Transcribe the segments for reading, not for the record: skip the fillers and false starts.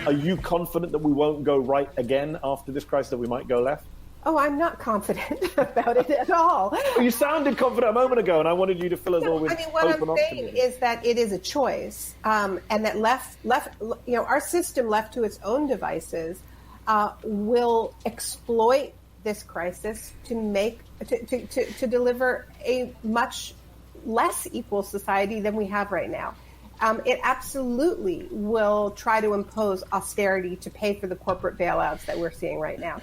Are you confident that we won't go right again after this crisis, that we might go left? Oh, I'm not confident about it at all. Well, you sounded confident a moment ago, and I wanted you to fill us all with what hope and I'm saying optimism. is that it is a choice, and that left, our system left to its own devices will exploit this crisis to deliver a much less equal society than we have right now. It absolutely will try to impose austerity to pay for the corporate bailouts that we're seeing right now.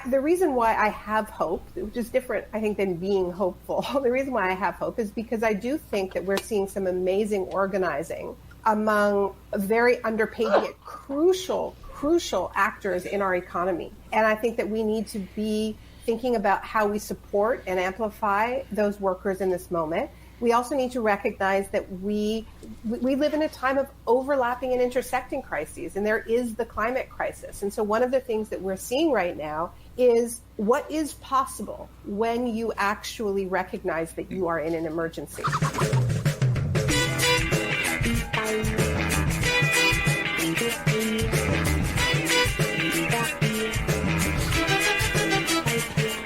The reason why I have hope, which is different, I think, than being hopeful, the reason why I have hope is because I do think that we're seeing some amazing organizing among very underpaid yet crucial actors in our economy. And I think that we need to be thinking about how we support and amplify those workers in this moment. We also need to recognize that we live in a time of overlapping and intersecting crises, and there is the climate crisis. And so one of the things that we're seeing right now is what is possible when you actually recognize that you are in an emergency.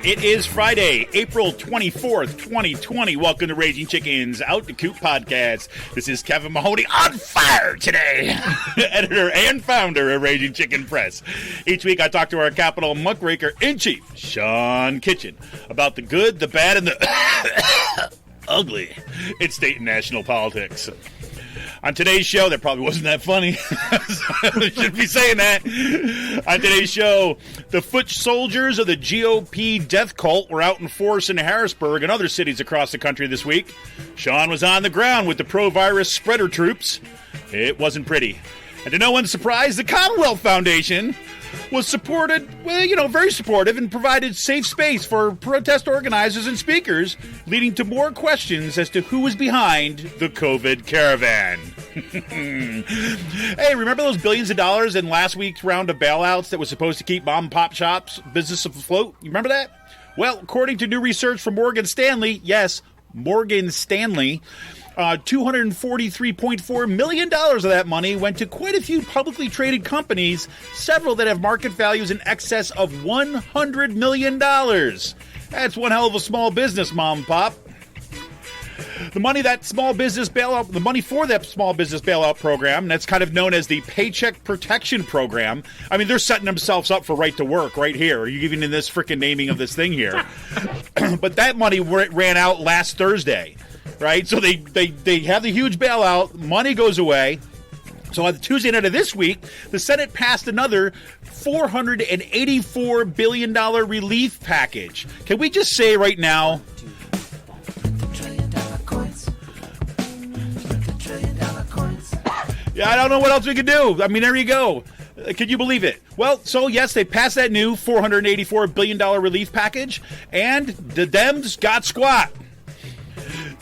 It is Friday, April 24th, 2020. Welcome to Raging Chicken's Out the Coop podcast. This is Kevin Mahoney on fire today, editor and founder of Raging Chicken Press. Each week I talk to our Capitol muckraker-in-chief, Sean Kitchen, about the good, the bad, and the ugly in state and national politics. On today's show, that probably wasn't that funny. I shouldn't be saying that. On today's show, the foot soldiers of the GOP death cult were out in force in Harrisburg and other cities across the country this week. Sean was on the ground with the pro-virus spreader troops. It wasn't pretty. And to no one's surprise, the Commonwealth Foundation was supported, very supportive, and provided safe space for protest organizers and speakers, leading to more questions as to who was behind the COVID caravan. Hey, remember those billions of dollars in last week's round of bailouts that was supposed to keep mom and pop shops business afloat? You remember that? Well, according to new research from Morgan Stanley, yes, Morgan Stanley, $243.4 million of that money went to quite a few publicly traded companies, several that have market values in excess of $100 million. That's one hell of a small business, mom and pop. The money for that small business bailout program, that's kind of known as the Paycheck Protection Program. I mean, they're setting themselves up for right to work right here. Are you even in this freaking naming of this thing here? But that money ran out last Thursday. Right, so they have the huge bailout, money goes away. So on the Tuesday night of this week, the Senate passed another $484 billion relief package. Can we just say right now, yeah, I don't know what else we could do. I mean, there you go. Can you believe it? Well, so yes, they passed that new $484 billion relief package, and the Dems got squat.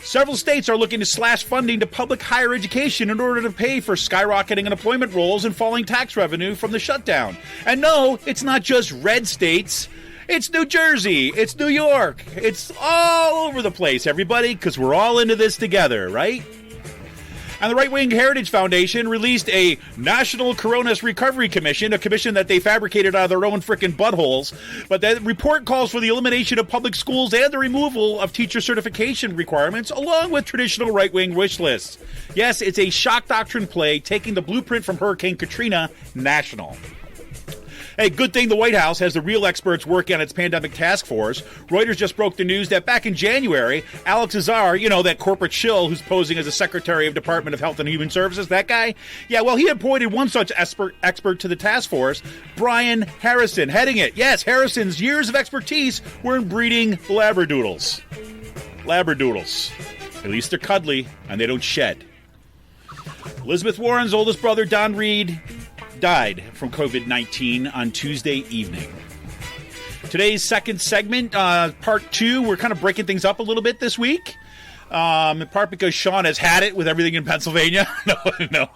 Several states are looking to slash funding to public higher education in order to pay for skyrocketing unemployment rolls and falling tax revenue from the shutdown. And no, it's not just red states. It's New Jersey. It's New York. It's all over the place, everybody, because we're all into this together, right? And the Right-Wing Heritage Foundation released a National Coronavirus Recovery Commission, a commission that they fabricated out of their own frickin' buttholes. But that report calls for the elimination of public schools and the removal of teacher certification requirements, along with traditional right-wing wish lists. Yes, it's a shock doctrine play, taking the blueprint from Hurricane Katrina national. Hey, good thing the White House has the real experts working on its pandemic task force. Reuters just broke the news that back in January, Alex Azar, that corporate shill who's posing as a Secretary of Department of Health and Human Services, that guy? Yeah, well, he appointed one such expert to the task force, Brian Harrison, heading it. Yes, Harrison's years of expertise were in breeding labradoodles. Labradoodles. At least they're cuddly and they don't shed. Elizabeth Warren's oldest brother, Don Reed, died from COVID-19 on Tuesday evening. Today's second segment, part two, we're kind of breaking things up a little bit this week. In part because Sean has had it with everything in Pennsylvania. No.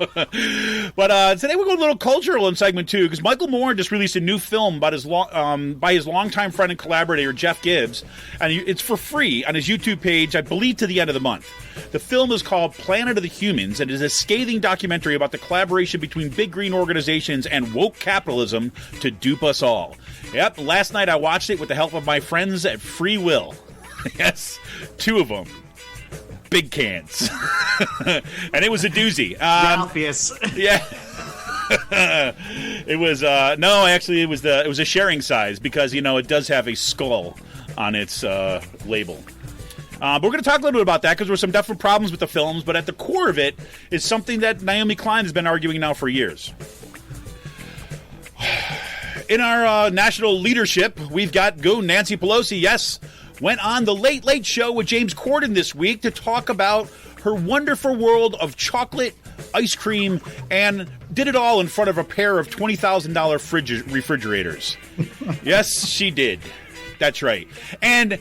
But today we're going a little cultural in segment 2 because Michael Moore just released a new film about his by his longtime friend and collaborator, Jeff Gibbs. And it's for free on his YouTube page, I believe, to the end of the month. The film is called Planet of the Humans and is a scathing documentary about the collaboration between big green organizations and woke capitalism to dupe us all. Yep, last night I watched it with the help of my friends at Free Will. Yes, 2 of them. Big cans. And it was a doozy. Ralphius. Yeah. It was it was a sharing size because it does have a skull on its label. But we're going to talk a little bit about that because there were some definite problems with the films, but at the core of it is something that Naomi Klein has been arguing now for years. In our national leadership, we've got Nancy Pelosi, yes, went on the Late Late Show with James Corden this week to talk about her wonderful world of chocolate, ice cream, and did it all in front of a pair of $20,000 refrigerators. Yes, she did. That's right. And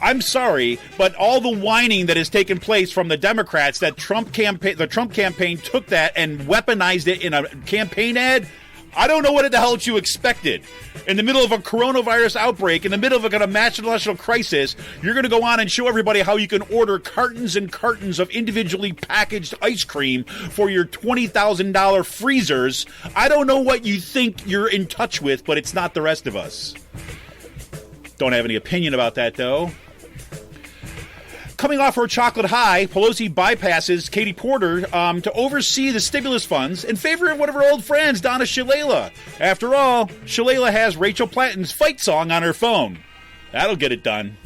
I'm sorry, but all the whining that has taken place from the Democrats, that the Trump campaign took that and weaponized it in a campaign ad, I don't know what the hell you expected. In the middle of a coronavirus outbreak, in the middle of a national crisis, you're going to go on and show everybody how you can order cartons and cartons of individually packaged ice cream for your $20,000 freezers. I don't know what you think you're in touch with, but it's not the rest of us. Don't have any opinion about that, though. Coming off her chocolate high, Pelosi bypasses Katie Porter to oversee the stimulus funds in favor of one of her old friends, Donna Shalala. After all, Shalala has Rachel Platen's fight song on her phone. That'll get it done.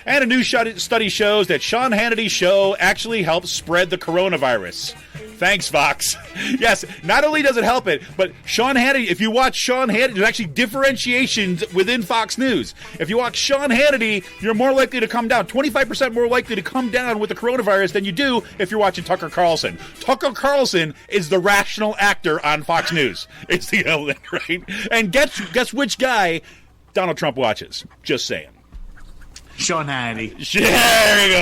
And a new study shows that Sean Hannity's show actually helps spread the coronavirus. Thanks, Fox. Yes, not only does it help it, but Sean Hannity, if you watch Sean Hannity, there's actually differentiations within Fox News. If you watch Sean Hannity, you're more likely to come down, 25% more likely to come down with the coronavirus than you do if you're watching Tucker Carlson. Tucker Carlson is the rational actor on Fox News. It's the element, right? And guess which guy Donald Trump watches? Just saying. Sean Hannity. There you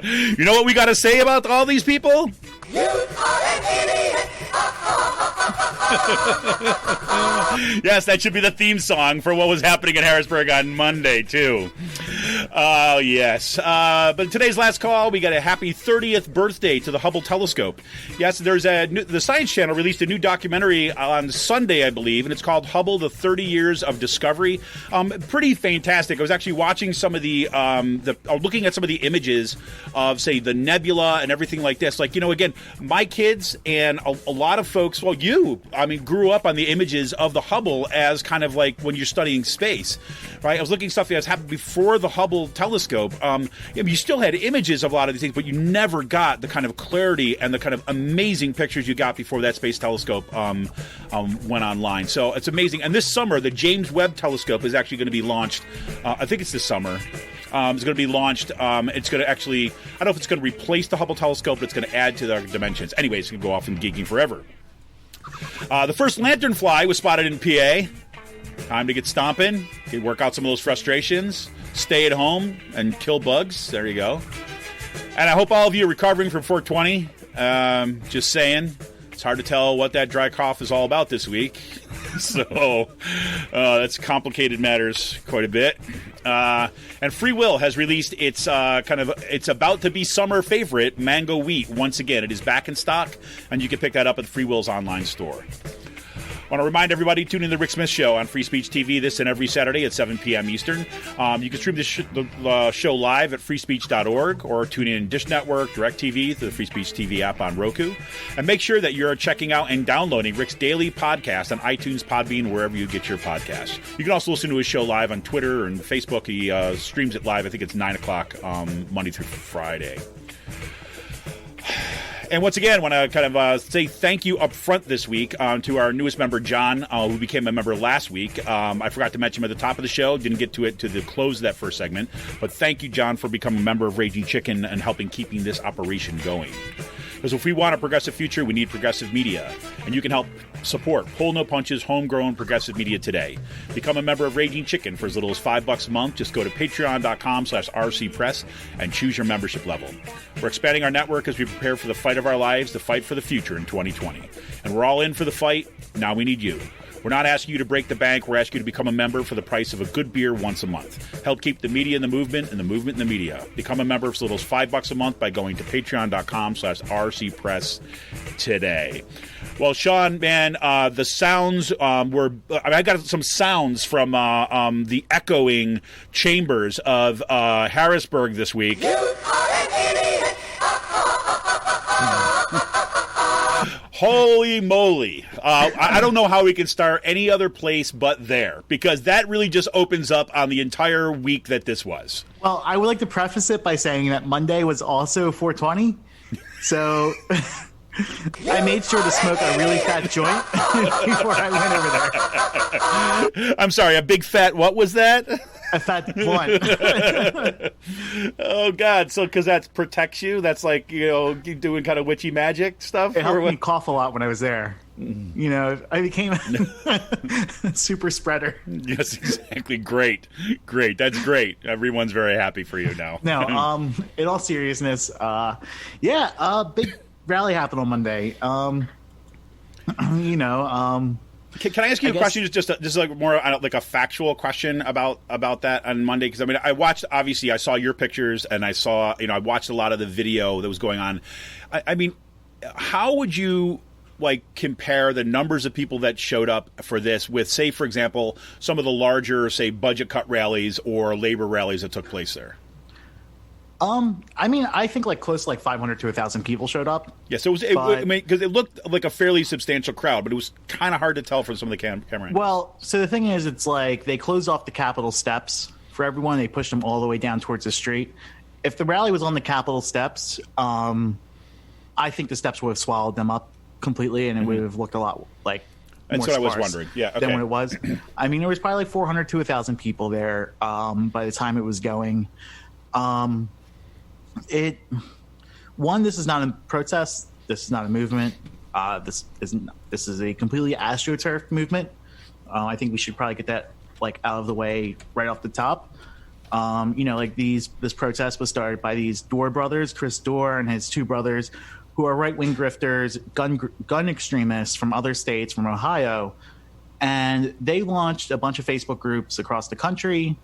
go. You know what we got to say about all these people? You are an idiot. Yes, that should be the theme song for what was happening in Harrisburg on Monday, too. Oh, yes. But today's last call, we got a happy 30th birthday to the Hubble telescope. Yes, the Science Channel released a new documentary on Sunday, I believe, and it's called Hubble, the 30 Years of Discovery. Pretty fantastic. I was actually watching some of looking at some of the images of, say, the nebula and everything like this. Like, again, my kids and a lot of folks, grew up on the images of the Hubble as kind of like when you're studying space, right? I was looking at stuff that has happened before the Hubble telescope. You still had images of a lot of these things, but you never got the kind of clarity and the kind of amazing pictures you got before that space telescope went online. So it's amazing. And this summer, the James Webb telescope is actually going to be launched. I think it's this summer. It's going to be launched. It's going to actually, I don't know if it's going to replace the Hubble telescope, but it's going to add to their dimensions. Anyways, you can go off and geeking forever. The first lanternfly was spotted in PA. Time to get stomping, work out some of those frustrations, stay at home, and kill bugs. There you go. And I hope all of you are recovering from 420. Just saying. It's hard to tell what that dry cough is all about this week. So that's complicated matters quite a bit. And Free Will has released its about to be summer favorite, Mango Wheat. Once again, it is back in stock, and you can pick that up at Free Will's online store. I want to remind everybody, tune in to the Rick Smith Show on Free Speech TV this and every Saturday at 7 p.m. Eastern. You can stream the show live at freespeech.org or tune in Dish Network, DirecTV, the Free Speech TV app on Roku. And make sure that you're checking out and downloading Rick's daily podcast on iTunes, Podbean, wherever you get your podcasts. You can also listen to his show live on Twitter and Facebook. He streams it live. I think it's 9 o'clock Monday through Friday. And once again, I want to kind of say thank you up front this week to our newest member, John, who became a member last week. I forgot to mention him at the top of the show. Didn't get to it to the close of that first segment. But thank you, John, for becoming a member of Raging Chicken and helping keeping this operation going. Because if we want a progressive future, we need progressive media. And you can help support Pull No Punches, homegrown progressive media today. Become a member of Raging Chicken for as little as $5 a month. Just go to patreon.com/rcpress and choose your membership level. We're expanding our network as we prepare for the fight of our lives, the fight for the future in 2020. And we're all in for the fight. Now we need you. We're not asking you to break the bank. We're asking you to become a member for the price of a good beer once a month. Help keep the media in the movement and the movement in the media. Become a member for as little as $5 a month by going to patreon.com/rcpress today. Well, Sean, man, the sounds I got some sounds from the echoing chambers of Harrisburg this week. Holy moly. I don't know how we can start any other place but there, because that really just opens up on the entire week that this was. Well, I would like to preface it by saying that Monday was also 420. So I made sure to smoke a really fat joint before I went over there. I'm sorry, a big fat, what was that? A fat blunt. Oh, God. So, because that protects you? That's like, you doing kind of witchy magic stuff? It helped me cough a lot when I was there. You know, I became a super spreader. Yes, exactly. Great. That's great. Everyone's very happy for you now. No, in all seriousness, big rally happened on Monday. Can I ask you a question? Just like more like a factual question about that on Monday? Because I mean, I saw your pictures, and I watched a lot of the video that was going on. I mean, how would you compare the numbers of people that showed up for this with, say, for example, some of the larger, say, budget cut rallies or labor rallies that took place there? I mean, I think close to 500 to 1,000 people showed up. Yeah, so because it looked like a fairly substantial crowd, but it was kind of hard to tell from some of the camera angles. Well, so the thing is, it's they closed off the Capitol steps for everyone. They pushed them all the way down towards the street. If the rally was on the Capitol steps, I think the steps would have swallowed them up completely, and it would have looked a lot That's what I was wondering. Yeah, okay. Than what it was. I mean, there was probably 400 to 1,000 people there by the time it was going. This is not a protest. This is not a movement. This is a completely astroturf movement. I think we should probably get that out of the way right off the top. This protest was started by these Dorr brothers, Chris Dorr and his two brothers, who are right-wing grifters, gun extremists from other states, from Ohio, and they launched a bunch of Facebook groups across the country.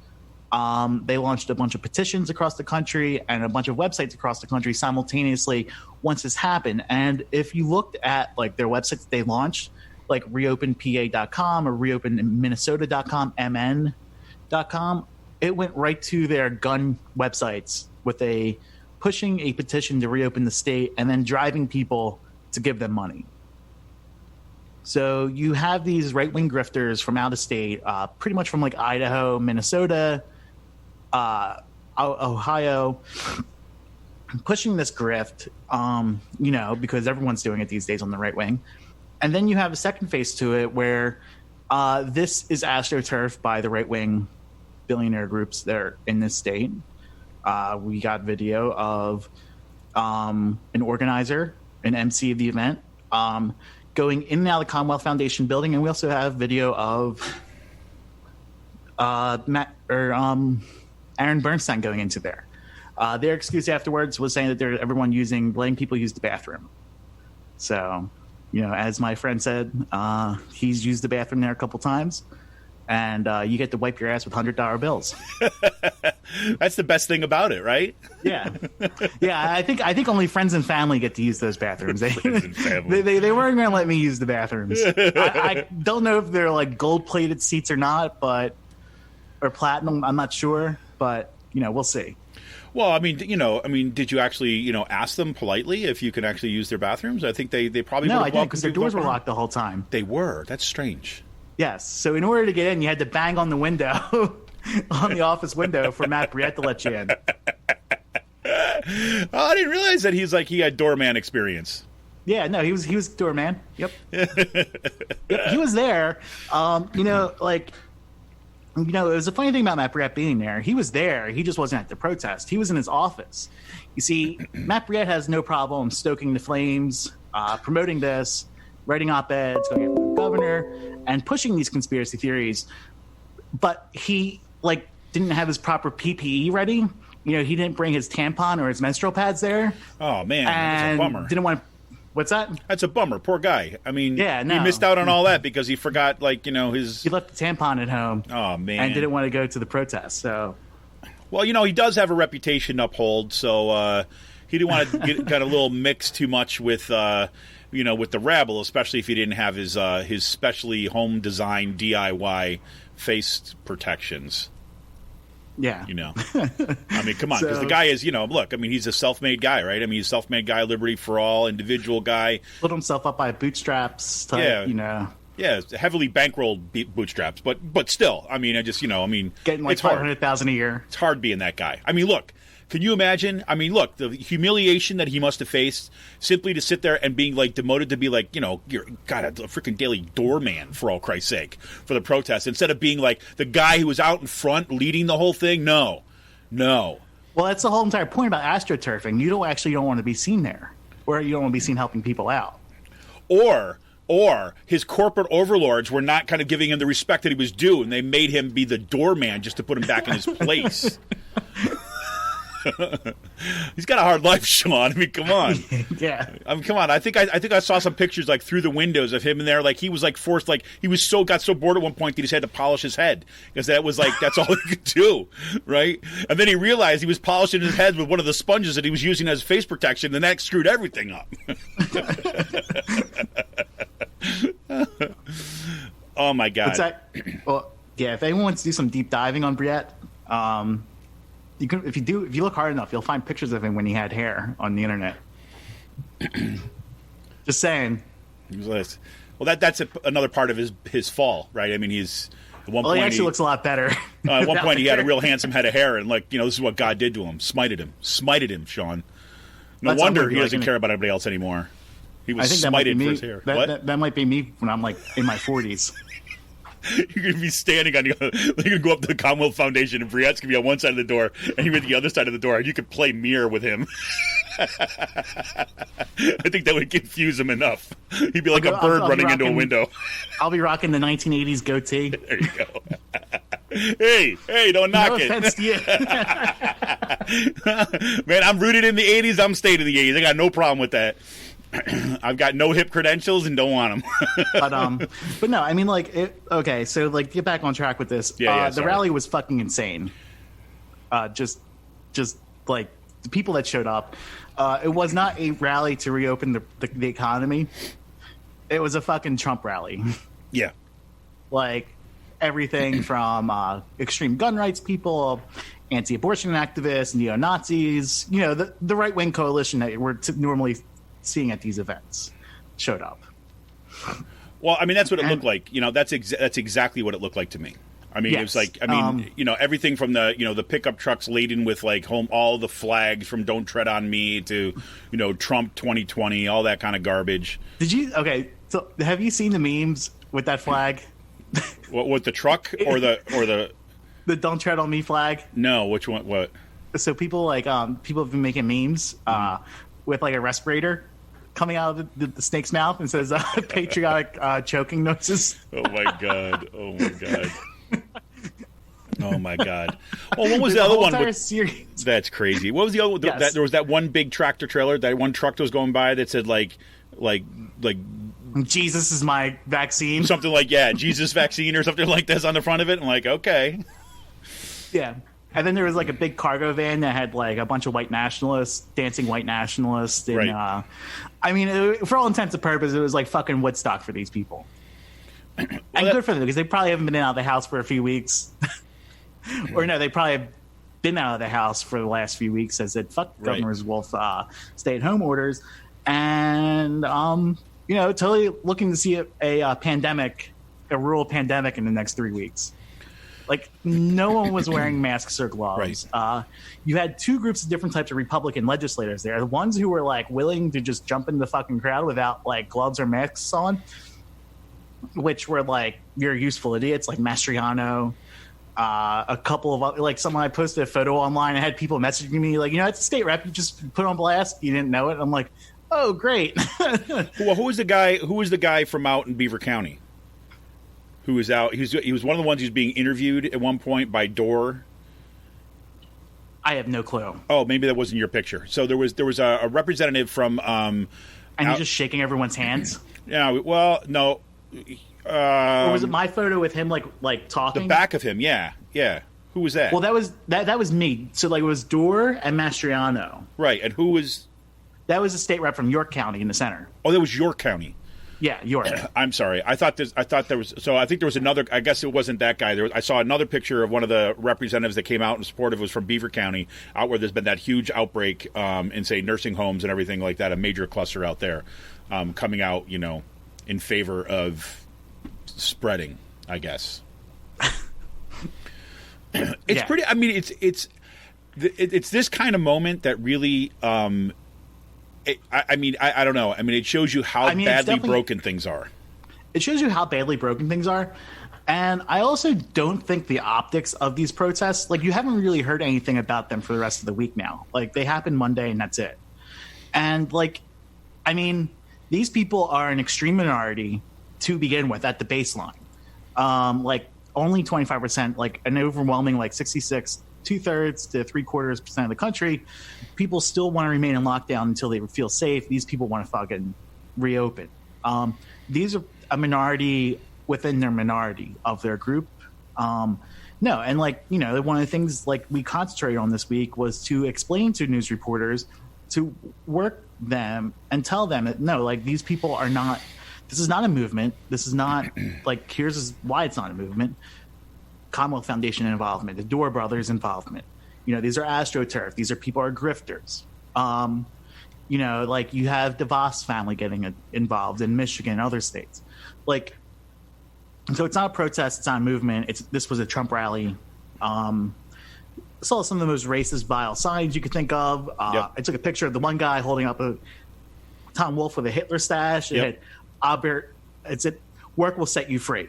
They launched a bunch of petitions across the country and a bunch of websites across the country simultaneously once this happened. And if you looked at their websites they launched, like reopenpa.com or reopenminnesota.com, mn.com, it went right to their gun websites with pushing a petition to reopen the state and then driving people to give them money. So you have these right-wing grifters from out of state, pretty much from Idaho, Minnesota, Ohio, pushing this grift, because everyone's doing it these days on the right wing. And then you have a second phase to it where this is astroturf by the right wing billionaire groups that are in this state. We got video of an organizer, an MC of the event, going in and out of the Commonwealth Foundation building, and we also have video of Aaron Bernstein going into there. Their excuse afterwards was saying that everyone letting people use the bathroom. So, as my friend said, he's used the bathroom there a couple times, and you get to wipe your ass with $100 bills. That's the best thing about it, right? Yeah. I think only friends and family get to use those bathrooms. They weren't going to let me use the bathrooms. I don't know if they're gold-plated seats or not, or platinum. I'm not sure, but we'll see. Well, I mean, did you actually, ask them politely if you can actually use their bathrooms? I think they probably no, I didn't, because their doors were locked the whole time. They were. That's strange. Yes. So in order to get in, you had to bang on the window, on the office window, for Matt Briette to let you in. Oh, I didn't realize that he had doorman experience. Yeah, no, he was doorman. Yep. Yep, he was there. You know, it was a funny thing about Matt Briette being there. He was there. He just wasn't at the protest. He was in his office. You see, Matt Briette has no problem stoking the flames, promoting this, writing op-eds, going after the governor, and pushing these conspiracy theories. But he, like, didn't have his proper PPE ready. You know, he didn't bring his tampon or his menstrual pads there. Oh, man, that's a bummer. Didn't want to... What's that? That's a bummer. Poor guy. I mean, yeah, no. He missed out on all that because he forgot, like, you know, his... He left the tampon at home. Oh, man. And didn't want to go to the protest, so... Well, you know, he does have a reputation to uphold, so he didn't want to get kind of a little mixed too much with, you know, with the rabble, especially if he didn't have his specially home-designed DIY face protections. Yeah. You know, I mean, come on, because the guy is, you know, look, I mean, he's a self-made guy, right? I mean, he's a self-made guy, liberty for all, individual guy. Put himself up by bootstraps type, yeah. You know. Yeah, heavily bankrolled bootstraps, but still, I mean, getting like $500,000 a year. It's hard being that guy. I mean, look, can you imagine? I mean, look, the humiliation that he must have faced simply to sit there and being like demoted to be like, you know, you're a freaking daily doorman for all Christ's sake for the protest instead of being like the guy who was out in front leading the whole thing. No. Well, that's the whole entire point about astroturfing. You don't want to be seen there, or you don't want to be seen helping people out, or his corporate overlords were not kind of giving him the respect that he was due, and they made him be the doorman just to put him back in his place. He's got a hard life, Sean. I mean, come on. Yeah. I mean, come on. I think I saw some pictures like through the windows of him in there. Like he was like forced. Like he was got so bored at one point that he just had to polish his head because that was like that's all he could do, right? And then he realized he was polishing his head with one of the sponges that he was using as face protection, and that screwed everything up. Oh my God. Well, yeah. If anyone wants to do some deep diving on Briette, if you look hard enough, you'll find pictures of him when he had hair on the internet. Just saying. Well, that's another part of his fall, right? I mean, he's at one point he actually looks a lot better. At one point, he had a real handsome head of hair, and like, you know, this is what God did to him, smited him, Sean. No wonder he doesn't care about anybody else anymore. He was smited for his hair. That might be me when I'm like in my 40s. You're going to be standing on you're going to go up to the Commonwealth Foundation, and Briette's going to be on one side of the door, and you're at the other side of the door, and you could play mirror with him. I think that would confuse him enough. He'd be like a bird running into a window. I'll be rocking the 1980s goatee. There you go. Hey, don't knock it. No offense to you. Man, I'm rooted in the 80s. I'm staying in the 80s. I got no problem with that. I've got no hip credentials and don't want them. But no, I mean, like, okay, so like, get back on track with this. The rally was fucking insane. Just like the people that showed up. It was not a rally to reopen the economy. It was a fucking Trump rally. Yeah, like everything from extreme gun rights people, anti-abortion activists, neo-Nazis. You know, the right-wing coalition that we're normally seeing at these events showed up. Well, I mean, that's what it looked like. You know, that's exactly what it looked like to me. I mean, yes. It was like, I mean, you know, everything from the, you know, the pickup trucks laden with like all the flags from "Don't Tread on Me" to, you know, Trump 2020, all that kind of garbage. So have you seen the memes with that flag? What, with the truck or the "Don't Tread on Me" flag? No, which one? What? So people have been making memes with like a respirator coming out of the snake's mouth and says patriotic choking noises. Oh my god. Oh my god. Well, what was the other one? Series. That's crazy. What was the other? Yes. There was that one big tractor trailer. That one truck that was going by that said like Jesus is my vaccine. Something like Jesus vaccine or something like this on the front of it. I'm like, okay. Yeah. And then there was like a big cargo van that had like a bunch of white nationalists, dancing white nationalists. And, right. I mean, for all intents and purposes, it was like fucking Woodstock for these people. And good for them because they probably haven't been out of the house for a few weeks. Or no, they probably have been out of the house for the last few weeks as it fuck Governor Wolf stay-at-home orders. And, you know, totally looking to see a rural pandemic in the next 3 weeks. Like, no one was wearing masks or gloves. Right. You had two groups of different types of Republican legislators there. The ones who were, like, willing to just jump in the fucking crowd without, like, gloves or masks on, which were, like, you're useful idiots, like Mastriano, A couple of like someone I posted a photo online. I had people messaging me like, it's a state rep. You just put on blast. You didn't know it. I'm like, oh, great. Well, who was the guy? Who was the guy from out in Beaver County? Who was out? He was one of the ones who was being interviewed at one point by Dorr. I have no clue. Oh, maybe that wasn't your picture. So there was a representative from. And he's just shaking everyone's hands. Yeah. Well, no. Or was it my photo with him like talking? The back of him, yeah. Who was that? Well, that was me. So like it was Dorr and Mastriano. Right, and who was? That was a state rep from York County in the center. Oh, that was York County. Yeah, York. I'm sorry. I thought there was. So I think there was another. I guess it wasn't that guy. I saw another picture of one of the representatives that came out in support of it was from Beaver County, out where there's been that huge outbreak in say nursing homes and everything like that. A major cluster out there, coming out, in favor of spreading, I guess. It's pretty. I mean, it's this kind of moment that really. I don't know. I mean, it shows you how badly broken things are. It shows you how badly broken things are. And I also don't think the optics of these protests, like you haven't really heard anything about them for the rest of the week now. Like they happen Monday and that's it. And these people are an extreme minority to begin with at the baseline. Like only 25%, like an overwhelming 66, 2/3 to 3/4% of the country, people still want to remain in lockdown until they feel safe. These people want to fucking reopen. These are a minority within their minority of their group. One of the things we concentrated on this week was to explain to news reporters to work them and tell them that these people are not. This is not a movement. This is not here's why it's not a movement. Commonwealth Foundation involvement, the Dorr brothers involvement. These are AstroTurf. These are people who are grifters. You have the Voss family getting involved in Michigan and other states. So it's not a protest. It's not a movement. This was a Trump rally. I saw some of the most racist, vile signs you could think of. I took a picture of the one guy holding up a Tom Wolfe with a Hitler stash. It had Albert. It said, "Work will set you free,"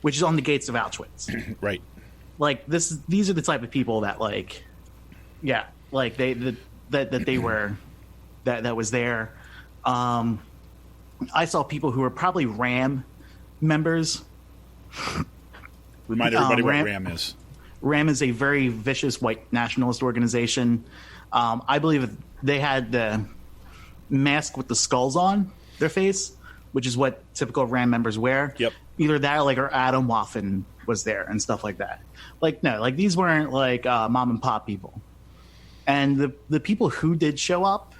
which is on the gates of Auschwitz. Right. These are the type of people that that was there. I saw people who were probably RAM members. Remind everybody what RAM is. RAM is a very vicious white nationalist organization. I believe they had the mask with the skulls on their face, which is what typical RAM members wear. Yep. Either that or Adam Waffen was there and stuff like that. These weren't mom and pop people. And the people who did show up,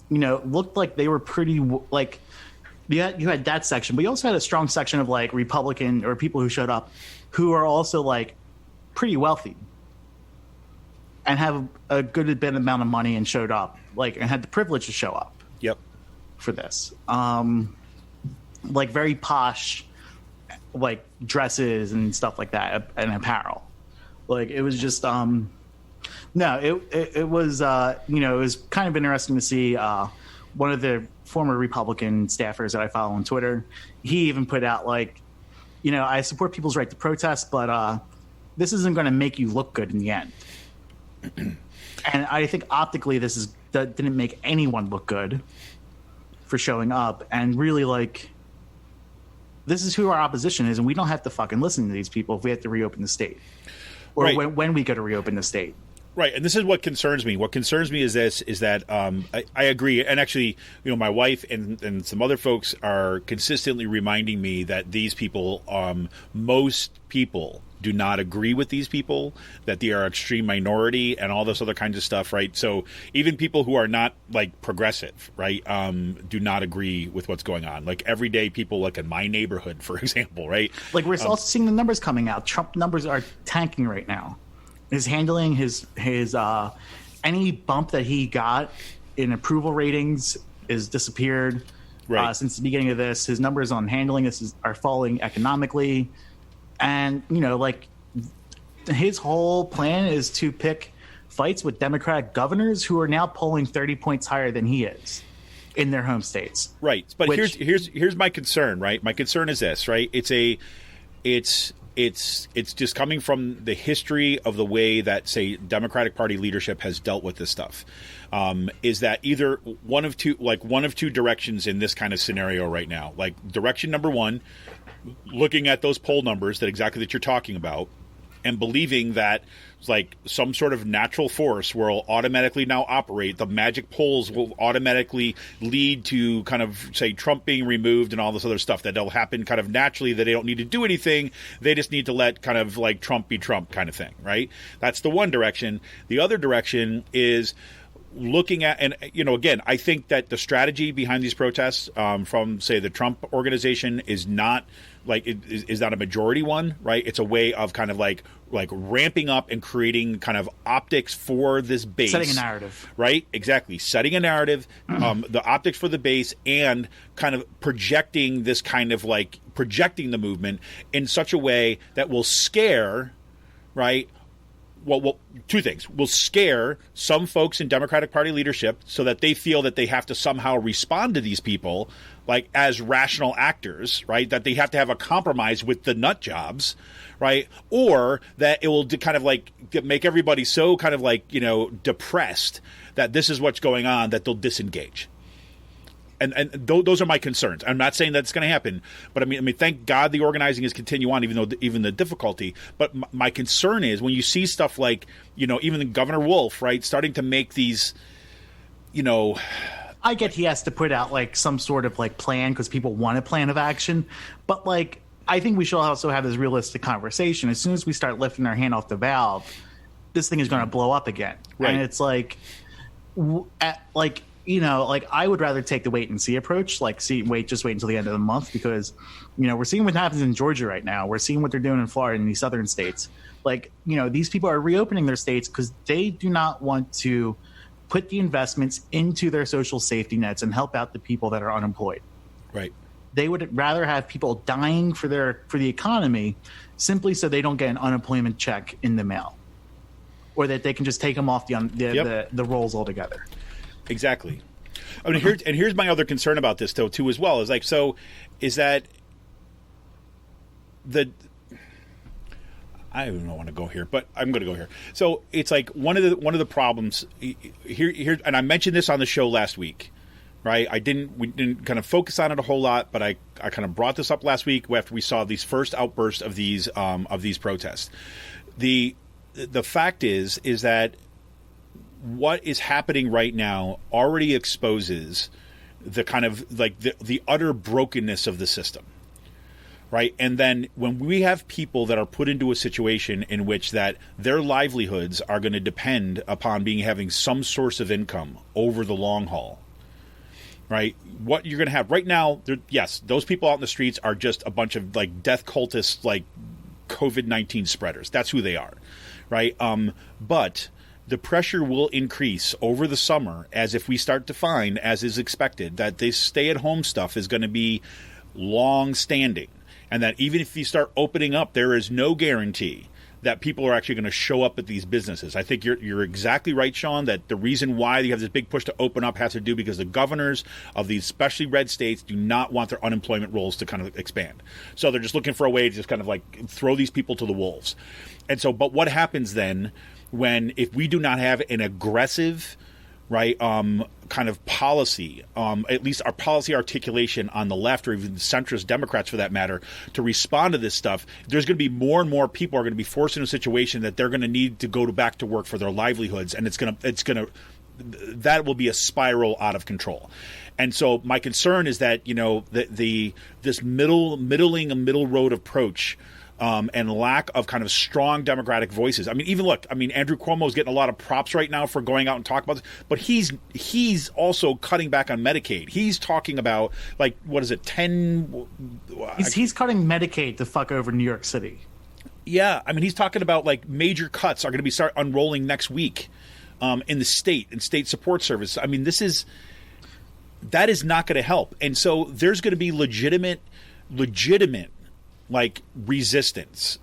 looked like they were pretty you had that section, but you also had a strong section of Republican or people who showed up who are also pretty wealthy and have a good bit amount of money and showed up and had the privilege to show up. Yep. For this, very posh, dresses and stuff like that and apparel. It was just it was it was kind of interesting to see one of the former Republican staffers that I follow on Twitter. He even put out I support people's right to protest, but this isn't going to make you look good in the end. And I think optically that didn't make anyone look good for showing up. And really this is who our opposition is, and we don't have to fucking listen to these people if we have to reopen the state or right. when we go to reopen the state. Right, and this is what concerns me. What concerns me is that I agree, and actually, my wife and some other folks are consistently reminding me that these people, most people do not agree with these people, that they are extreme minority and all this other kinds of stuff, right? So even people who are not progressive, right, do not agree with what's going on. Everyday people in my neighborhood, for example, right? We're also seeing the numbers coming out. Trump numbers are tanking right now. His handling, his any bump that he got in approval ratings is disappeared. Right. Since the beginning of this. His numbers on handling this are falling economically. And, his whole plan is to pick fights with Democratic governors who are now polling 30 points higher than he is in their home states. Right. But here's my concern, right? My concern is this, right? it's just coming from the history of the way that, say, Democratic Party leadership has dealt with this stuff. Is that either one of two directions in this kind of scenario right now? Like, direction number one, looking at those poll numbers that you're talking about, and believing that like some sort of natural force will automatically now operate. The magic polls will automatically lead to kind of, say, Trump being removed and all this other stuff that'll happen kind of naturally, that they don't need to do anything. They just need to let kind of like Trump be Trump kind of thing, right? That's the one direction. The other direction is looking at, and again, I think that the strategy behind these protests from, say, the Trump organization is not is not a majority one, right? It's a way of kind of like ramping up and creating kind of optics for this base, setting a narrative, right? Exactly, setting a narrative, the optics for the base, and kind of projecting this kind of like projecting the movement in such a way that will scare, right? Well, two things. Will scare some folks in Democratic Party leadership so that they feel that they have to somehow respond to these people like as rational actors, right? That they have to have a compromise with the nut jobs, right? Or that it will kind of like make everybody so kind of like, depressed that this is what's going on that they'll disengage. And those are my concerns. I'm not saying that's going to happen, but I mean, thank God the organizing is continue on, even the difficulty. But my concern is when you see stuff like, even Governor Wolf, right, starting to make these, I get he has to put out like some sort of like plan because people want a plan of action, but like I think we should also have this realistic conversation. As soon as we start lifting our hand off the valve, this thing is going to blow up again, right? And it's like, I would rather take the wait and see approach, just wait until the end of the month, because, we're seeing what happens in Georgia right now. We're seeing what they're doing in Florida and these southern states. Like, these people are reopening their states because they do not want to put the investments into their social safety nets and help out the people that are unemployed. Right. They would rather have people dying for the economy simply so they don't get an unemployment check in the mail, or that they can just take them off the rolls altogether. Exactly. I mean, here's my other concern about this though too as well is that I don't want to go here, but I'm going to go here. So it's like one of the problems here, and I mentioned this on the show last week, right? We didn't kind of focus on it a whole lot, but I kind of brought this up last week after we saw these first outbursts of these protests. The fact is that what is happening right now already exposes the kind of like the utter brokenness of the system. Right. And then when we have people that are put into a situation in which that their livelihoods are going to depend upon having some source of income over the long haul. Right. What you're going to have right now. Yes, those people out in the streets are just a bunch of like death cultists, like COVID-19 spreaders. That's who they are. Right. But the pressure will increase over the summer as if we start to find, as is expected, that this stay-at-home stuff is going to be long-standing. And that even if you start opening up, there is no guarantee that people are actually going to show up at these businesses. I think you're exactly right, Sean, that the reason why you have this big push to open up has to do because the governors of these especially red states do not want their unemployment rolls to kind of expand. So they're just looking for a way to just kind of like throw these people to the wolves. And so, but what happens then if we do not have an aggressive, right, kind of policy, at least our policy articulation on the left or even the centrist Democrats for that matter, to respond to this stuff, there's going to be more and more people are going to be forced into a situation that they're going to need to go back to work for their livelihoods. And that will be a spiral out of control. And so my concern is that, this middle road approach and lack of kind of strong Democratic voices. I mean, Andrew Cuomo is getting a lot of props right now for going out and talking about this, but he's also cutting back on Medicaid. He's talking about like, what is it, 10? He's cutting Medicaid to fuck over New York City. Yeah, I mean, he's talking about like major cuts are going to start unrolling next week in the state support service. I mean, that is not going to help, and so there's going to be legitimate like resistance,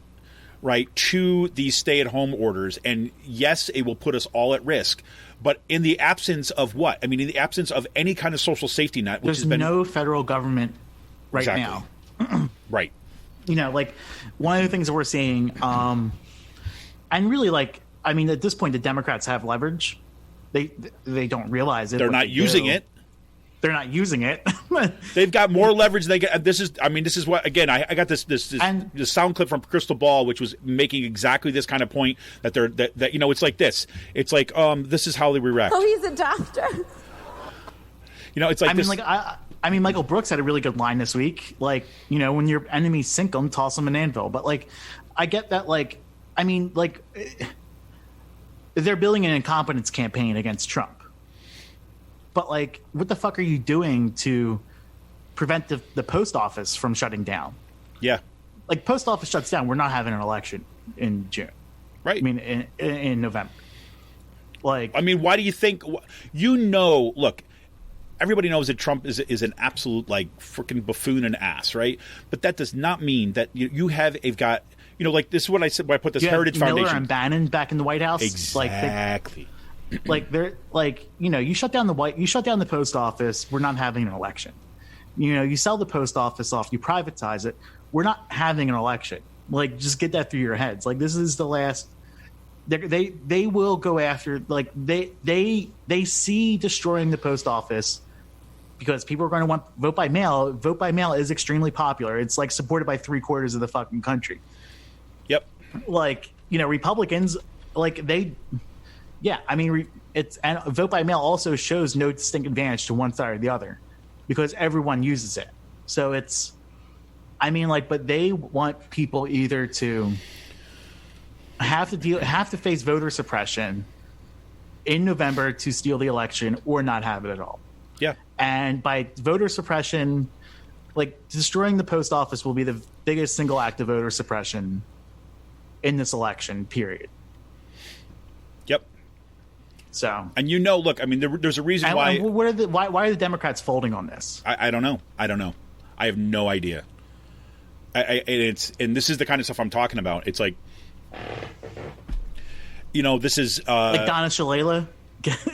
right, to these stay-at-home orders. And yes, it will put us all at risk. But in the absence of what? I mean, in the absence of any kind of social safety net, which there's no federal government right exactly. now. Right. like one of the things that we're seeing, and really, like, I mean, at this point, the Democrats have leverage. They don't realize it. They're not using it. They're not using it. They've got more leverage. They get. This is what, again, I got this sound clip from Crystal Ball, which was making exactly this kind of point that it's like this. It's like this is how they react. Oh, he's a doctor. It's like I mean, Michael Brooks had a really good line this week. Like, when your enemies sink them, toss them an anvil. But like, I get that. Like, I mean, like, they're building an incompetence campaign against Trump. But like, what the fuck are you doing to prevent the post office from shutting down? Yeah. Like, post office shuts down, we're not having an election in June. Right. I mean, in November. Like, I mean, why do you think? Look, everybody knows that Trump is an absolute like freaking buffoon and ass, right? But that does not mean that you have got like this is what I said when I put this Heritage Miller Foundation and Bannon back in the White House. Exactly. Like they're like, you shut down the post office, we're not having an election. You sell the post office off, you privatize it, we're not having an election. Like, just get that through your heads. Like, this is the last. They will go after, like, they see destroying the post office because people are going to want vote by mail. Vote by mail is extremely popular. It's like supported by 3/4 of the fucking country. Yep. Like, Republicans, like, I mean, and vote by mail also shows no distinct advantage to one side or the other because everyone uses it. So it's, I mean, like, but they want people either to have to face voter suppression in November to steal the election or not have it at all. Yeah. And by voter suppression, like, destroying the post office will be the biggest single act of voter suppression in this election, period. Yep. So, and look, I mean, there's a reason why. Why are the Democrats folding on this? I don't know. I have no idea. And this is the kind of stuff I'm talking about. It's like, this is like Donna Shalala.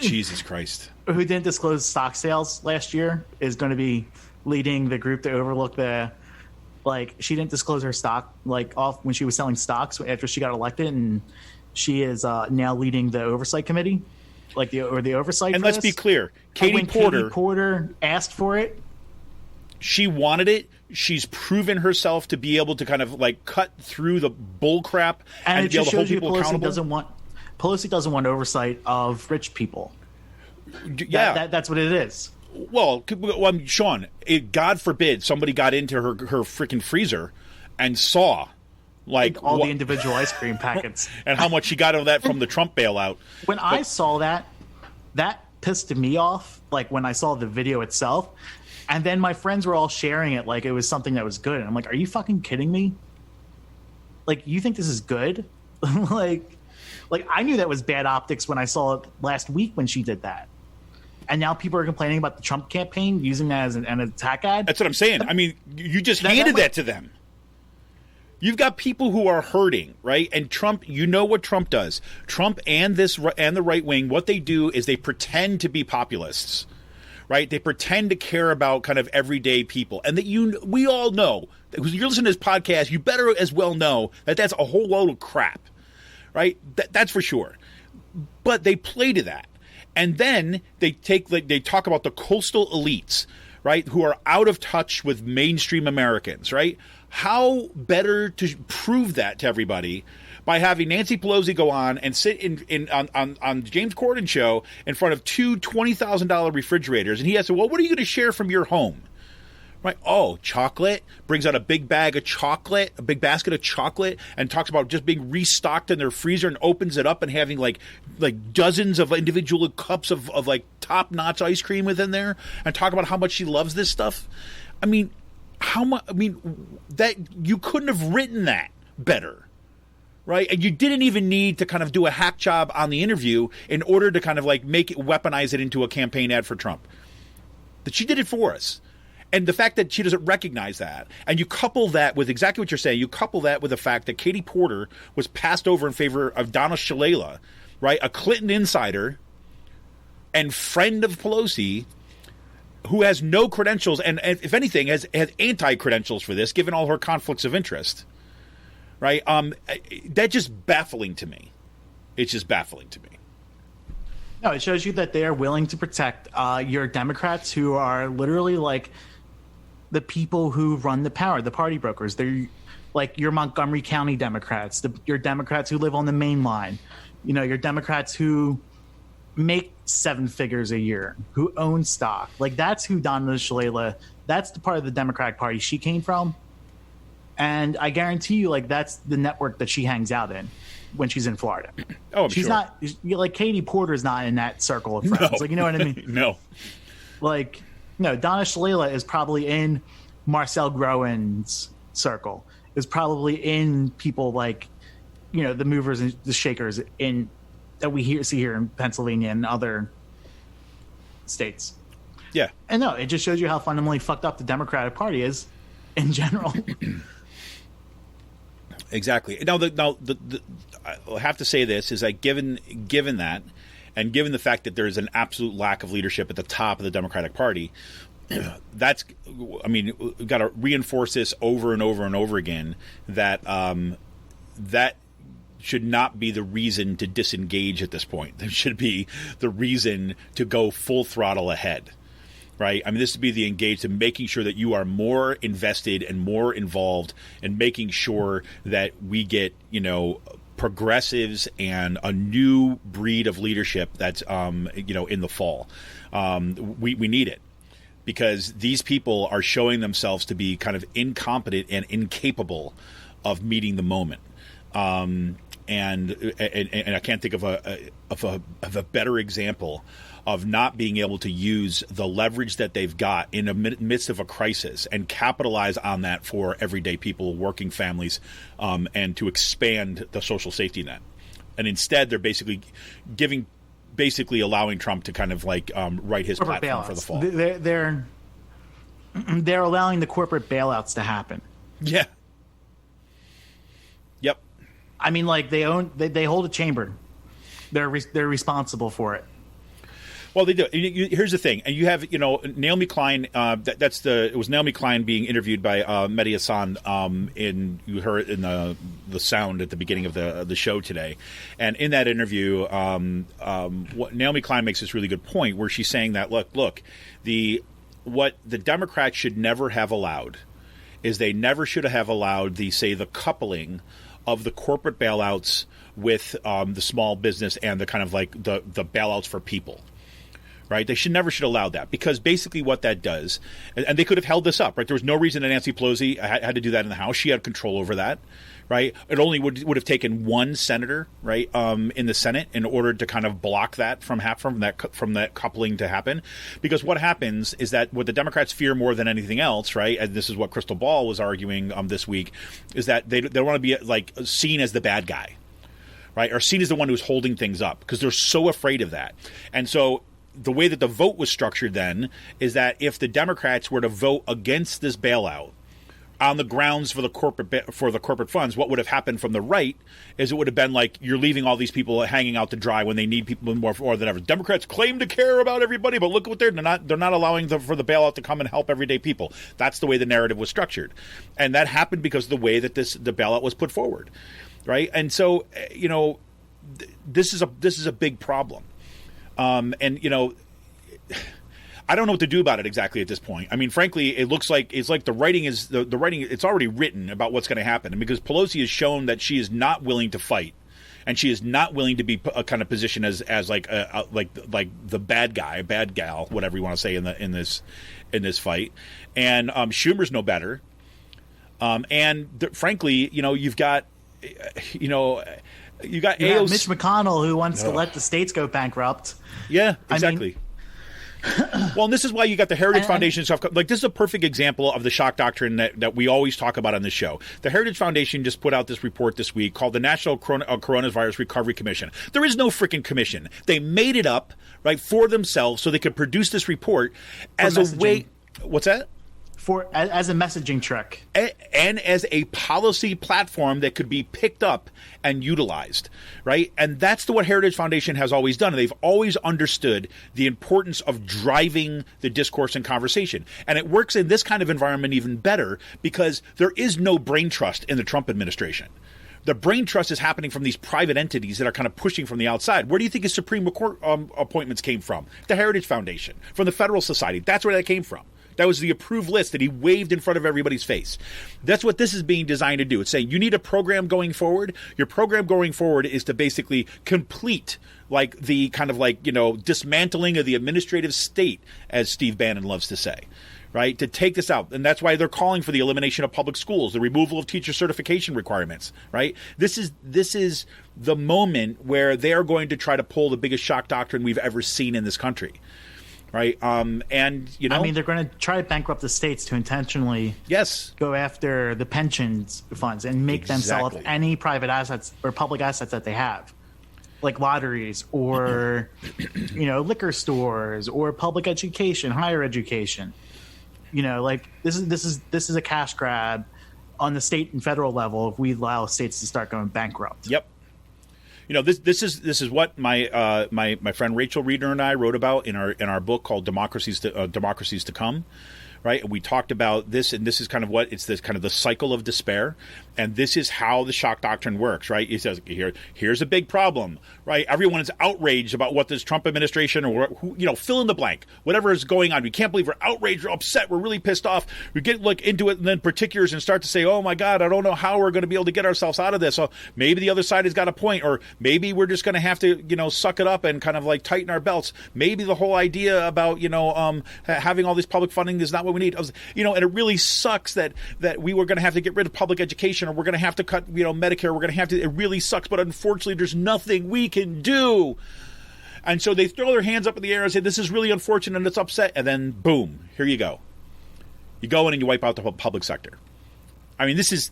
Jesus Christ. Who didn't disclose stock sales last year is going to be leading the group to overlook she didn't disclose her stock, like, off when she was selling stocks after she got elected, and she is now leading the oversight committee, the oversight. And let's be clear, Katie Porter asked for it. She wanted it. She's proven herself to be able to kind of like cut through the bull crap and it be able to hold shows you people accountable. Pelosi doesn't want oversight of rich people. Yeah, that's what it is. Well, Sean, God forbid somebody got into her freaking freezer and saw like all the individual ice cream packets and how much she got of that from the Trump bailout. I saw that pissed me off. Like, when I saw the video itself, and then my friends were all sharing it like it was something that was good. And I'm like, are you fucking kidding me? Like, you think this is good? like I knew that was bad optics when I saw it last week when she did that. And now people are complaining about the Trump campaign using that as an attack ad. That's what I'm saying. I mean, you just handed that to them. You've got people who are hurting, right? And Trump, what Trump does. Trump and the right wing, what they do is they pretend to be populists, right? They pretend to care about kind of everyday people. And that we all know, because you're listening to this podcast, you better as well know that that's a whole load of crap, right? That's for sure. But they play to that. And then they talk about the coastal elites, right, who are out of touch with mainstream Americans, right? How better to prove that to everybody by having Nancy Pelosi go on and sit on James Corden show in front of two $20,000 refrigerators, and he asks, well, what are you going to share from your home? Right? Oh, chocolate. Brings out a big bag of chocolate, a big basket of chocolate, and talks about just being restocked in their freezer, and opens it up and having like dozens of individual cups of like top-notch ice cream within there, and talk about how much she loves this stuff. I mean, that you couldn't have written that better. Right? And you didn't even need to kind of do a hack job on the interview in order to kind of like weaponize it into a campaign ad for Trump. That she did it for us. And the fact that she doesn't recognize that, and you couple that with exactly what you're saying, you couple that with the fact that Katie Porter was passed over in favor of Donna Shalala, right? A Clinton insider and friend of Pelosi, who has no credentials and if anything, has anti-credentials for this, given all her conflicts of interest. Right? That's just baffling to me. It's just baffling to me. No, it shows you that they are willing to protect your Democrats, who are literally like the people who run the power, the party brokers. They're like your Montgomery County Democrats, your Democrats who live on the main line, your Democrats who make 7 figures a year, who own stock. Like, that's who Donna Shalala, that's the part of the Democratic Party she came from. And I guarantee you, like, that's the network that she hangs out in when she's in Florida. Oh, she's sure. not like Katie Porter's not in that circle of friends. No. Like, you know what I mean? No. Like, no, Donna Shalala is probably in Marcel Groen's circle, is probably in people like, the movers and the shakers that we see here in Pennsylvania and other states. Yeah. And no, it just shows you how fundamentally fucked up the Democratic Party is in general. Exactly. Now, I'll have to say this is that given that, and given the fact that there is an absolute lack of leadership at the top of the Democratic Party, we've got to reinforce this over and over and over again that that should not be the reason to disengage at this point. There should be the reason to go full throttle ahead. Right? I mean, this would be the engaged in making sure that you are more invested and more involved in making sure that we get, progressives and a new breed of leadership that's, in the fall. We need it because these people are showing themselves to be kind of incompetent and incapable of meeting the moment. And I can't think of a better example of not being able to use the leverage that they've got in the midst of a crisis and capitalize on that for everyday people, working families, and to expand the social safety net. And instead, they're basically allowing Trump to kind of like write his corporate platform bailouts for the fall. They're allowing the corporate bailouts to happen. Yeah. Yep. I mean, like they hold a chamber. They're responsible for it. Well, they do. Here's the thing, and you have Naomi Klein. It was Naomi Klein being interviewed by Mehdi Hassan. You heard it in the sound at the beginning of the show today, and in that interview, Naomi Klein makes this really good point where she's saying that what the Democrats should never have allowed is they never should have allowed the coupling of the corporate bailouts with the small business and the kind of like the bailouts for people. Right, they should allow that because basically what that does, and they could have held this up. Right, there was no reason that Nancy Pelosi had to do that in the House. She had control over that. Right, it only would have taken one senator, right, in the Senate in order to kind of block that from that coupling to happen. Because what happens is that what the Democrats fear more than anything else, right, and this is what Crystal Ball was arguing this week, is that they want to be like seen as the bad guy, right, or seen as the one who's holding things up because they're so afraid of that, and so. The way that the vote was structured then is that if the Democrats were to vote against this bailout on the grounds for the corporate funds, what would have happened from the right is it would have been like you're leaving all these people hanging out to dry when they need people more than ever. Democrats claim to care about everybody, but look what they're not allowing for the bailout to come and help everyday people. That's the way the narrative was structured, and that happened because of the way that the bailout was put forward, right? And so this is a big problem. I don't know what to do about it exactly at this point. I mean, frankly, it looks like the writing is the writing. It's already written about what's going to happen, and because Pelosi has shown that she is not willing to fight, and she is not willing to be a kind of position as like the bad guy, bad gal, whatever you want to say in this fight. And Schumer's no better. Frankly, you've got AOC. Mitch McConnell, who wants to let the states go bankrupt. Yeah, exactly. Well, and this is why you got the Heritage Foundation stuff. Like, this is a perfect example of the shock doctrine that we always talk about on this show. The Heritage Foundation just put out this report this week called the National Coronavirus Recovery Commission. There is no freaking commission. They made it up, right, for themselves so they could produce this report as a way. What's that? as a messaging trick, and as a policy platform that could be picked up and utilized, right? And that's what Heritage Foundation has always done. They've always understood the importance of driving the discourse and conversation. And it works in this kind of environment even better because there is no brain trust in the Trump administration. The brain trust is happening from these private entities that are kind of pushing from the outside. Where do you think his Supreme Court appointments came from? The Heritage Foundation, from the Federal Society. That's where that came from. That was the approved list that he waved in front of everybody's face. That's what this is being designed to do. It's saying you need a program going forward. Your program going forward is to basically complete like the kind of like, dismantling of the administrative state, as Steve Bannon loves to say, right? To take this out. And that's why they're calling for the elimination of public schools, the removal of teacher certification requirements, right? This is the moment where they are going to try to pull the biggest shock doctrine we've ever seen in this country. Right. And, they're going to try to bankrupt the states to intentionally go after the pensions funds and make them sell off any private assets or public assets that they have, like lotteries or, liquor stores or public education, higher education. This is a cash grab on the state and federal level if we allow states to start going bankrupt. Yep. This is what my friend Rachel Reeder and I wrote about in our book called Democracies to Come, right? And we talked about this, and this is kind of what it's this kind of the cycle of despair, and this is how the shock doctrine works, right? It says here's a big problem, right? Everyone is outraged about what this Trump administration or fill in the blank, whatever is going on. We can't believe we're outraged, we're upset, we're really pissed off. We get into it and then particulars and start to say, oh my God, I don't know how we're going to be able to get ourselves out of this. So maybe the other side has got a point, or maybe we're just going to have to suck it up and kind of like tighten our belts. Maybe the whole idea about having all this public funding is not what we need. And it really sucks that we were going to have to get rid of public education, or we're going to have to cut Medicare. We're going to have to. It really sucks, but unfortunately, there's nothing we can do. And so they throw their hands up in the air and say, "This is really unfortunate and it's upset." And then, boom, here you go. You go in and you wipe out the whole public sector. I mean, this is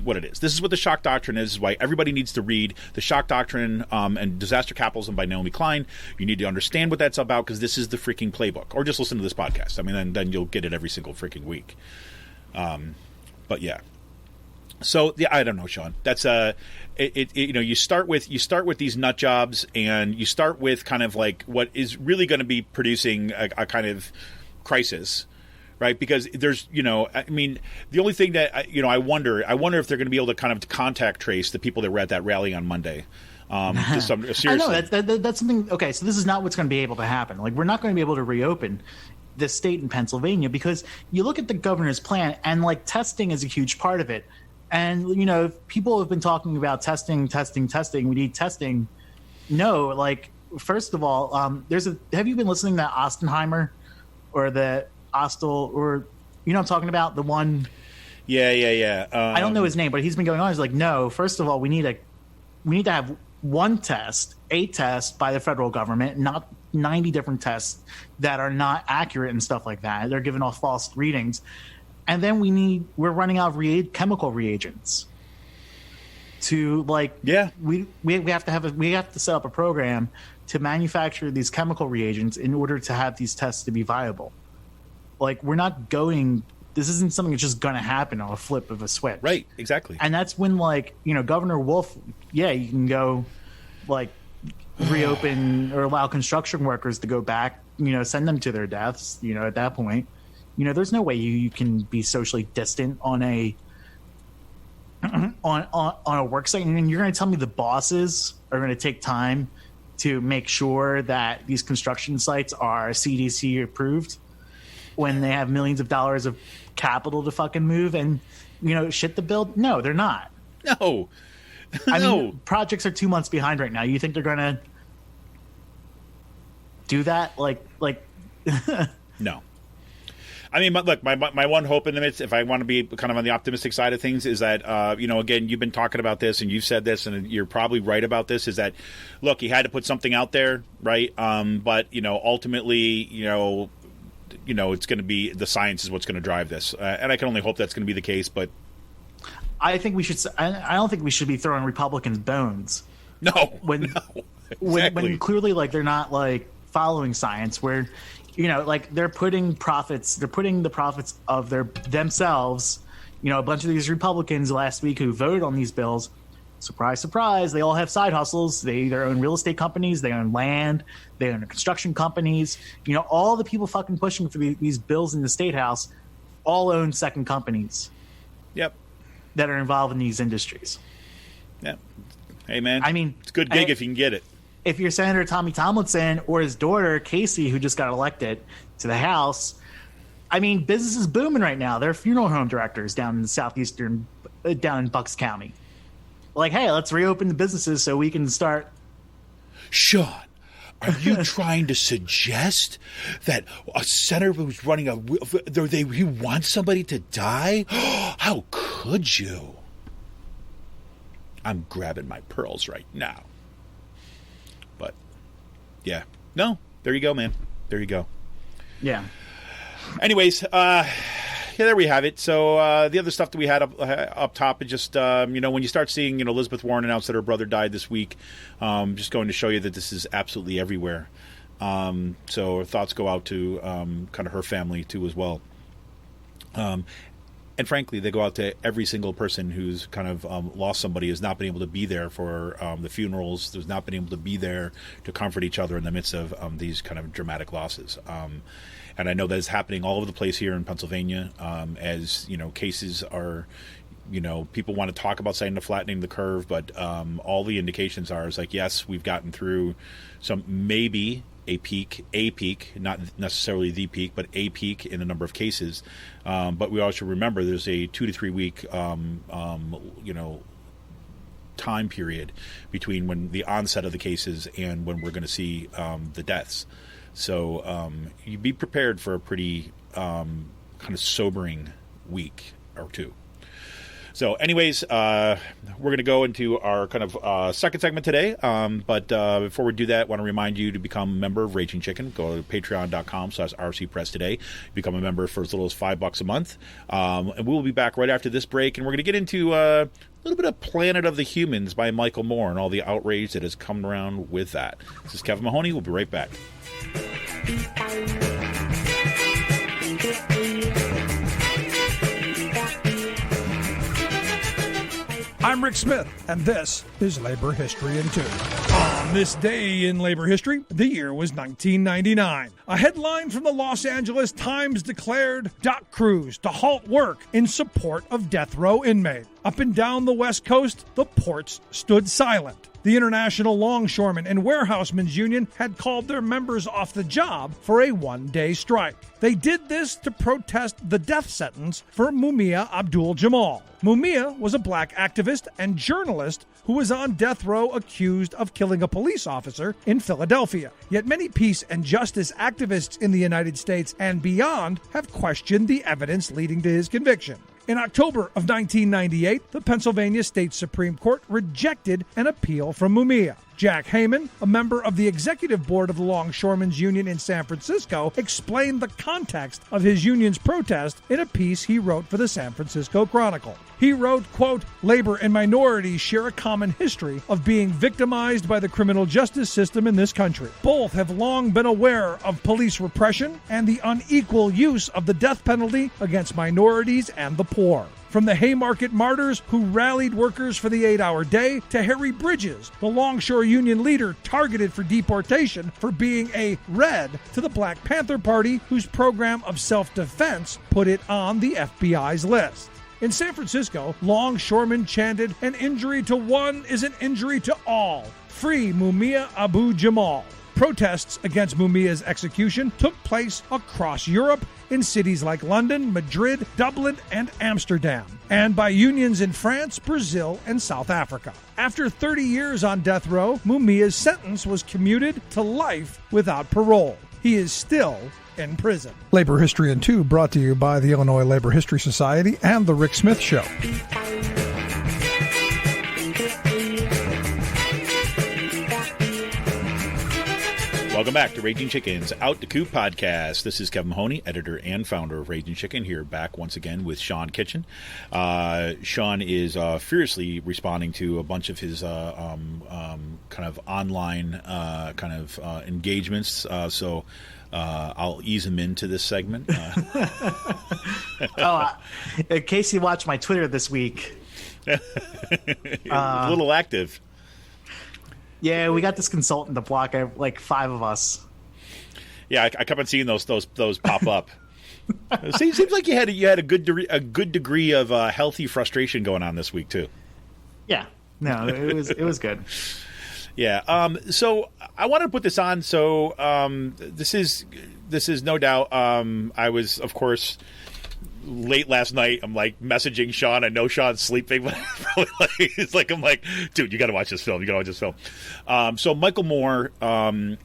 what it is. This is what the shock doctrine is. This is why everybody needs to read The Shock Doctrine and Disaster Capitalism by Naomi Klein. You need to understand what that's about, because this is the freaking playbook. Or just listen to this podcast. I mean, then you'll get it every single freaking week. But yeah. So yeah, I don't know, Sean. That's you start with these nut jobs, and you start with kind of like what is really going to be producing a kind of crisis. Right, because there's, the only thing that I wonder if they're going to be able to kind of contact trace the people that were at that rally on Monday. Seriously, I know that's something. Okay, so this is not what's going to be able to happen. Like, we're not going to be able to reopen the state in Pennsylvania, because you look at the governor's plan, and like testing is a huge part of it. And people have been talking about testing. We need testing. No, like, first of all, have you been listening to Ostenheimer or the Hostel, or what I'm talking about, the one? Yeah. I don't know his name, but he's been going on. He's like, no. First of all, we need to have a test by the federal government, not 90 different tests that are not accurate and stuff like that. They're giving off false readings, and then we're running out of chemical reagents. To we have to set up a program to manufacture these chemical reagents in order to have these tests to be viable. Like, this isn't something that's just going to happen on a flip of a switch. Right, exactly. And that's when, Governor Wolf, you can go, reopen or allow construction workers to go back, send them to their deaths, at that point. There's no way you can be socially distant on a work site. And you're going to tell me the bosses are going to take time to make sure that these construction sites are CDC approved, when they have millions of dollars of capital to fucking move and, shit to build? No, they're not. No. I mean, projects are 2 months behind right now. You think they're going to do that? No. I mean, look, my one hope in the midst, if I want to be kind of on the optimistic side of things, is that, again, you've been talking about this and you've said this, and you're probably right about this, is that, look, he had to put something out there, right? But, ultimately, it's going to be the science is what's going to drive this, and I can only hope that's going to be the case. But I think we should. I don't think we should be throwing Republicans bones. No, when exactly. when clearly they're not following science where, like they're putting the profits of themselves. A bunch of these Republicans last week who voted on these bills, surprise, surprise, they all have side hustles. They either own real estate companies, they own land, they own construction companies. All the people fucking pushing for these bills in the State House all own second companies. Yep. That are involved in these industries. Yep. Hey, man. I mean, it's a good gig if you can get it. If you're Senator Tommy Tomlinson or his daughter, Casey, who just got elected to the House, I mean, business is booming right now. They're funeral home directors down in the down in Bucks County. Like, hey, let's reopen the businesses so we can start. Sean, are you trying to suggest that a senator who's running he wants somebody to die? How could you? I'm grabbing my pearls right now. But, yeah. No, there you go, man. There you go. Yeah. Anyways, there we have it. So the other stuff that we had up top is just, when you start seeing, Elizabeth Warren announce that her brother died this week, just going to show you that this is absolutely everywhere. So our thoughts go out to kind of her family, too, as well. And frankly, they go out to every single person who's kind of lost somebody, has not been able to be there for the funerals, who's not been able to be there to comfort each other in the midst of these kind of dramatic losses. And I know that is happening all over the place here in Pennsylvania, as cases are, people want to talk about saying the flattening the curve, but all the indications are is like, yes, we've gotten through some maybe a peak, not necessarily the peak, but a peak in the number of cases. But we also remember there's a 2 to 3 week, time period between when the onset of the cases and when we're going to see the deaths. So you be prepared for a pretty kind of sobering week or two. So anyways, we're going to go into our kind of second segment today. But before we do that, I want to remind you to become a member of Raging Chicken. Go to patreon.com/RCPress today. Become a member for as little as $5 a month. And we will be back right after this break. And we're going to get into a little bit of Planet of the Humans by Michael Moore and all the outrage that has come around with that. This is Kevin Mahoney. We'll be right back. I'm Rick Smith, and this is Labor History in 2. On this day in labor history, the year was 1999. A headline from the Los Angeles Times declared, "Dock crews to halt work in support of death row inmate." Up and down the West Coast, the ports stood silent. The International Longshoremen and Warehousemen's Union had called their members off the job for a one-day strike. They did this to protest the death sentence for Mumia Abdul-Jamal. Mumia was a black activist and journalist who was on death row accused of killing a police officer in Philadelphia. Yet many peace and justice activists in the United States and beyond have questioned the evidence leading to his conviction. In October of 1998, the Pennsylvania State Supreme Court rejected an appeal from Mumia. Jack Heyman, a member of the executive board of the Longshoremen's Union in San Francisco, explained the context of his union's protest in a piece he wrote for the San Francisco Chronicle. He wrote, quote, "Labor and minorities share a common history of being victimized by the criminal justice system in this country. Both have long been aware of police repression and the unequal use of the death penalty against minorities and the poor. From the Haymarket martyrs who rallied workers for the 8-hour day to Harry Bridges, the Longshore Union leader targeted for deportation for being a Red, to the Black Panther Party whose program of self-defense put it on the FBI's list." In San Francisco, longshoremen chanted, "An injury to one is an injury to all. Free Mumia Abu-Jamal." Protests against Mumia's execution took place across Europe in cities like London, Madrid, Dublin, and Amsterdam, and by unions in France, Brazil, and South Africa. After 30 years on death row, Mumia's sentence was commuted to life without parole. He is still in prison. Labor History in 2 brought to you by the Illinois Labor History Society and The Rick Smith Show. Welcome back to Raging Chicken's Out the Coop podcast. This is Kevin Mahoney, editor and founder of Raging Chicken, here back once again with Sean Kitchen. Sean is furiously responding to a bunch of his kind of online engagements. So I'll ease him into this segment. In case you watched my Twitter this week, a little active. Yeah, we got this consultant to block like 5 of us. Yeah, I kept on seeing those pop up. Seems like you had a good degree of healthy frustration going on this week too. Yeah, no, it was good. Yeah. So I wanted to put this on. So this is no doubt. I was, of course, late last night. I'm like messaging Sean. I know Sean's sleeping, but I'm like, dude, you got to watch this film. You got to watch this film. So Michael Moore, as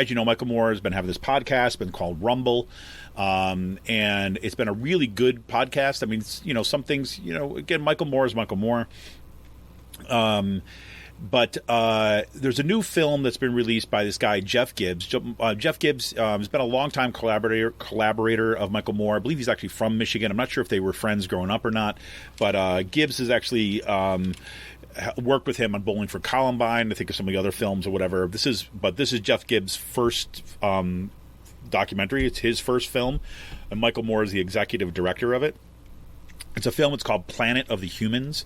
you know, Michael Moore has been having this podcast, been called Rumble. And it's been a really good podcast. I mean, some things, again, Michael Moore is Michael Moore. But there's a new film that's been released by this guy, Jeff Gibbs. Jeff Gibbs has been a longtime collaborator of Michael Moore. I believe he's actually from Michigan. I'm not sure if they were friends growing up or not. But Gibbs has actually worked with him on Bowling for Columbine, I think of some of the other films or whatever. This is Jeff Gibbs' first documentary. It's his first film. And Michael Moore is the executive director of it. It's a film. It's called Planet of the Humans.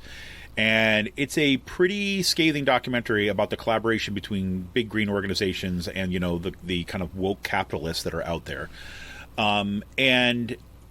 And it's a pretty scathing documentary about the collaboration between big green organizations and, the kind of woke capitalists that are out there. One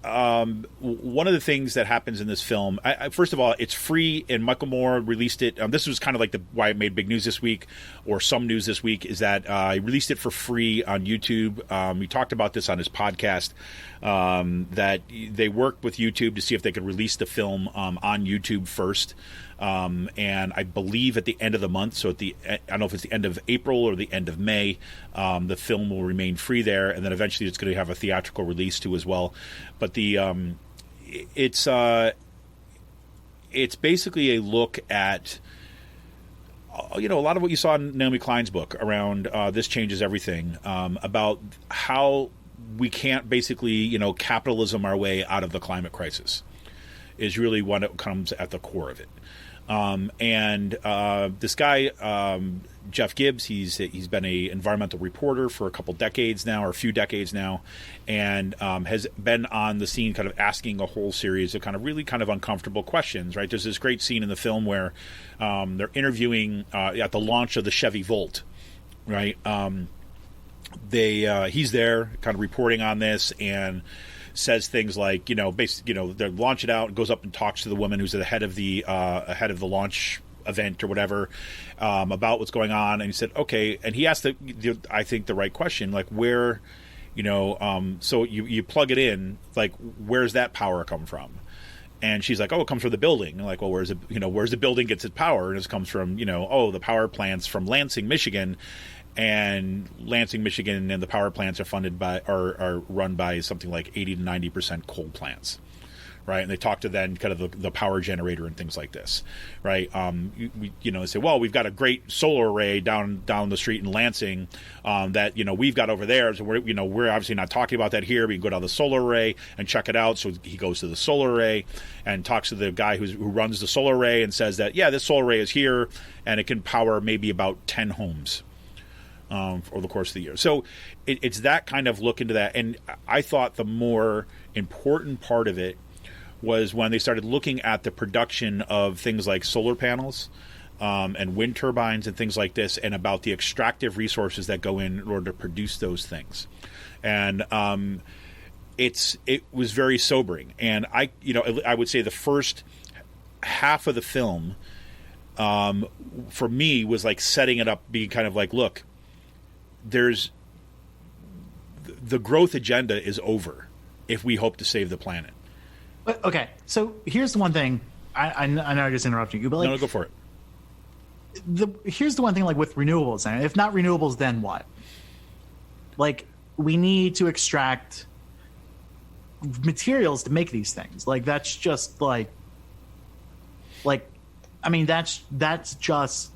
of the things that happens in this film, first of all, it's free, and Michael Moore released it. This was kind of like why it made big news this week, or some news this week, is that he released it for free on YouTube. He talked about this on his podcast, that they worked with YouTube to see if they could release the film on YouTube first. And I believe at the end of the month, so I don't know if it's the end of April or the end of May, the film will remain free there, and then eventually it's going to have a theatrical release too as well. But it's basically a look at a lot of what you saw in Naomi Klein's book around This Changes Everything, about how we can't basically capitalism our way out of the climate crisis, is really what comes at the core of it. This guy, Jeff Gibbs, he's been a environmental reporter for a few decades now, and has been on the scene kind of asking a whole series of really uncomfortable questions, right? There's this great scene in the film where they're interviewing at the launch of the Chevy Volt, right? He's there kind of reporting on this and says things like, they launch it out, goes up and talks to the woman who's the head of the launch event or whatever, about what's going on. And he said, okay. And he asked I think the right question, like where, so you plug it in, like, where's that power come from? And she's like, oh, it comes from the building. And like, well, where's the building gets its power? And it comes from, the power plant's from Lansing, Michigan. And Lansing, Michigan, and the power plants are run by something like 80 to 90% coal plants, right? And they talk to then kind of the power generator and things like this, right? They say, well, we've got a great solar array down the street in Lansing that we've got over there. So we're obviously not talking about that here. We can go down the solar array and check it out. So he goes to the solar array and talks to the guy who runs the solar array and says that, yeah, this solar array is here and it can power maybe about 10 homes. Over the course of the year. So it's that kind of look into that. And I thought the more important part of it was when they started looking at the production of things like solar panels and wind turbines and things like this, and about the extractive resources that go in order to produce those things. And it was very sobering. And I would say the first half of the film for me was like setting it up, being kind of like, look, there's the growth agenda is over if we hope to save the planet. Okay, so here's the one thing. I know I just interrupted you, but no, go for it. Here's the one thing, like with renewables, and if not renewables, then what? Like, we need to extract materials to make these things. Like, that's just like I mean, that's just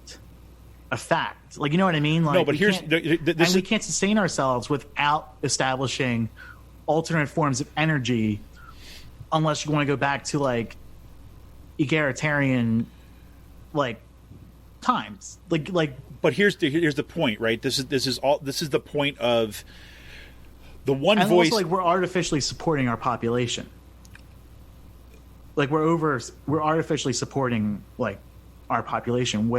a fact. Like, you know what I mean? Like, No, but we can't sustain ourselves without establishing alternate forms of energy, unless you want to go back to like egalitarian, like times. Like. But here's the point, right? This is the point of the one and voice. Also, like, we're artificially supporting our population. Like we're artificially supporting like our population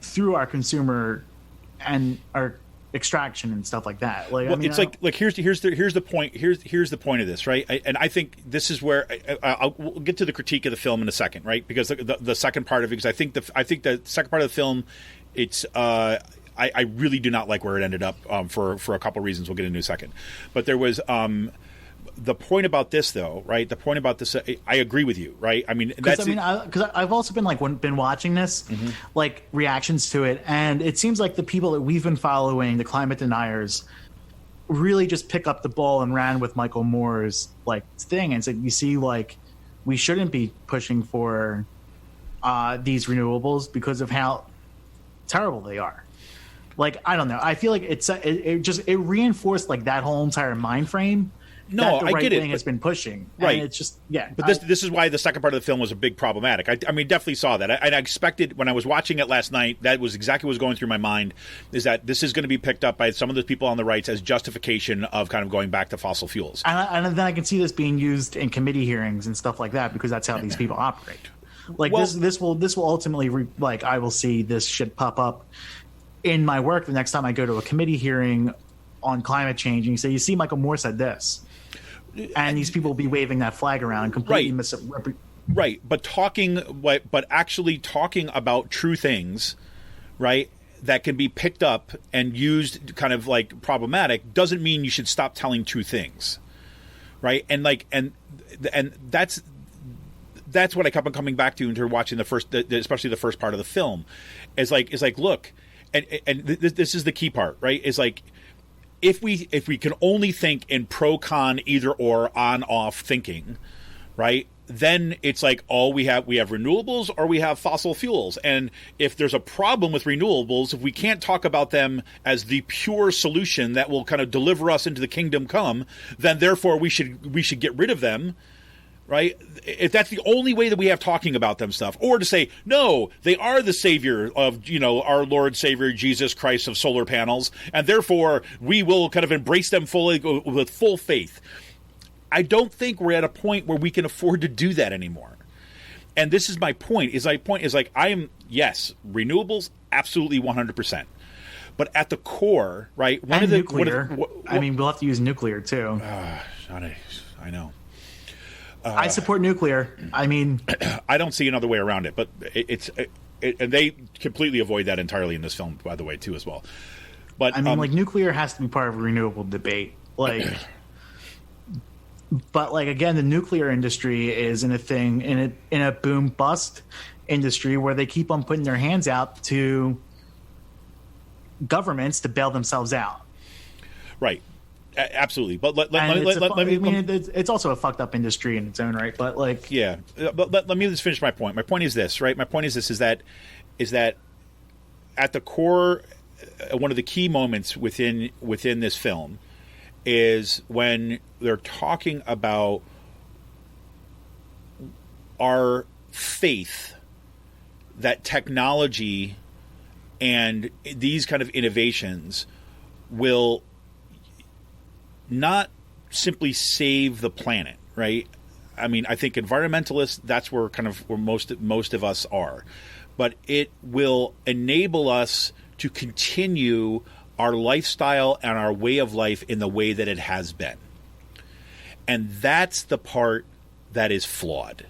through our consumer and our extraction and stuff like that. Like, well, I mean, it's like here's the point. Here's the point of this, right? And I think this is where we'll get to the critique of the film in a second, right? Because the second part of it, because I think the second part of the film, it's I really do not like where it ended up for a couple of reasons. We'll get into in a second, but there was the point about this, though, right? The point about this, I agree with you, right? I mean, because I've also been watching this, like reactions to it, and it seems like the people that we've been following, the climate deniers, really just pick up the ball and ran with Michael Moore's like thing and said, "You see, like we shouldn't be pushing for these renewables because of how terrible they are." Like, I don't know. I feel like it reinforced like that whole entire mind frame. No, that the I right get it. wing has been pushing. Right. And it's just, yeah. But this is why the second part of the film was a big problematic. I mean, definitely saw that. I expected when I was watching it last night, that was exactly what was going through my mind, is that this is going to be picked up by some of the people on the rights as justification of kind of going back to fossil fuels. And then I can see this being used in committee hearings and stuff like that, because that's how these people operate. Like, well, this will ultimately, I will see this shit pop up in my work the next time I go to a committee hearing on climate change, and you say, you see, Michael Moore said this. And these people will be waving that flag around completely right, but actually talking about true things, right, that can be picked up and used kind of like problematic doesn't mean you should stop telling true things, right? And like and that's what I kept on coming back to into watching especially the first part of the film, is like look, and this is the key part, right? Is like, if we can only think in pro-con, either or, on-off thinking, right, then it's like, we have renewables or we have fossil fuels. And if there's a problem with renewables, if we can't talk about them as the pure solution that will kind of deliver us into the kingdom come, then therefore we should get rid of them, right? If that's the only way that we have talking about them stuff, or to say, no, they are the savior of, our Lord Savior Jesus Christ of solar panels, and therefore we will kind of embrace them fully with full faith. I don't think we're at a point where we can afford to do that anymore. And this is my point. Yes, renewables, absolutely 100%. But at the core, right? Nuclear. I mean, we'll have to use nuclear too. I know. I support nuclear. I mean, I don't see another way around it, but and they completely avoid that entirely in this film, by the way, too, as well. But I mean, nuclear has to be part of a renewable debate. But again, the nuclear industry is in a boom bust industry where they keep on putting their hands out to governments to bail themselves out. Right. Absolutely, but it's also a fucked up industry in its own right. But but let me just finish my point. My point is this, right? My point is this: is that at the core, one of the key moments within this film is when they're talking about our faith that technology and these kind of innovations will not simply save the planet, right? I mean, I think environmentalists, that's where most of us are. But it will enable us to continue our lifestyle and our way of life in the way that it has been. And that's the part that is flawed.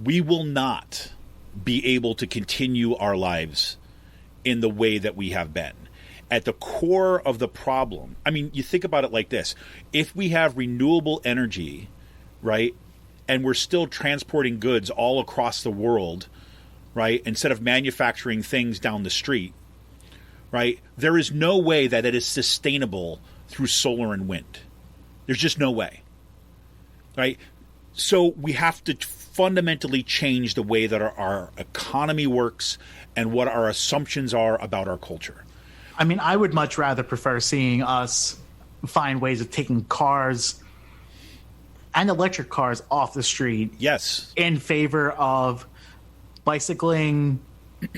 We will not be able to continue our lives in the way that we have been. At the core of the problem, I mean, you think about it like this. If we have renewable energy, right, and we're still transporting goods all across the world, right, instead of manufacturing things down the street, right, there is no way that it is sustainable through solar and wind. There's just no way, right? So we have to fundamentally change the way that our economy works and what our assumptions are about our culture. I mean, I would much rather prefer seeing us find ways of taking cars and electric cars off the street. Yes. In favor of bicycling,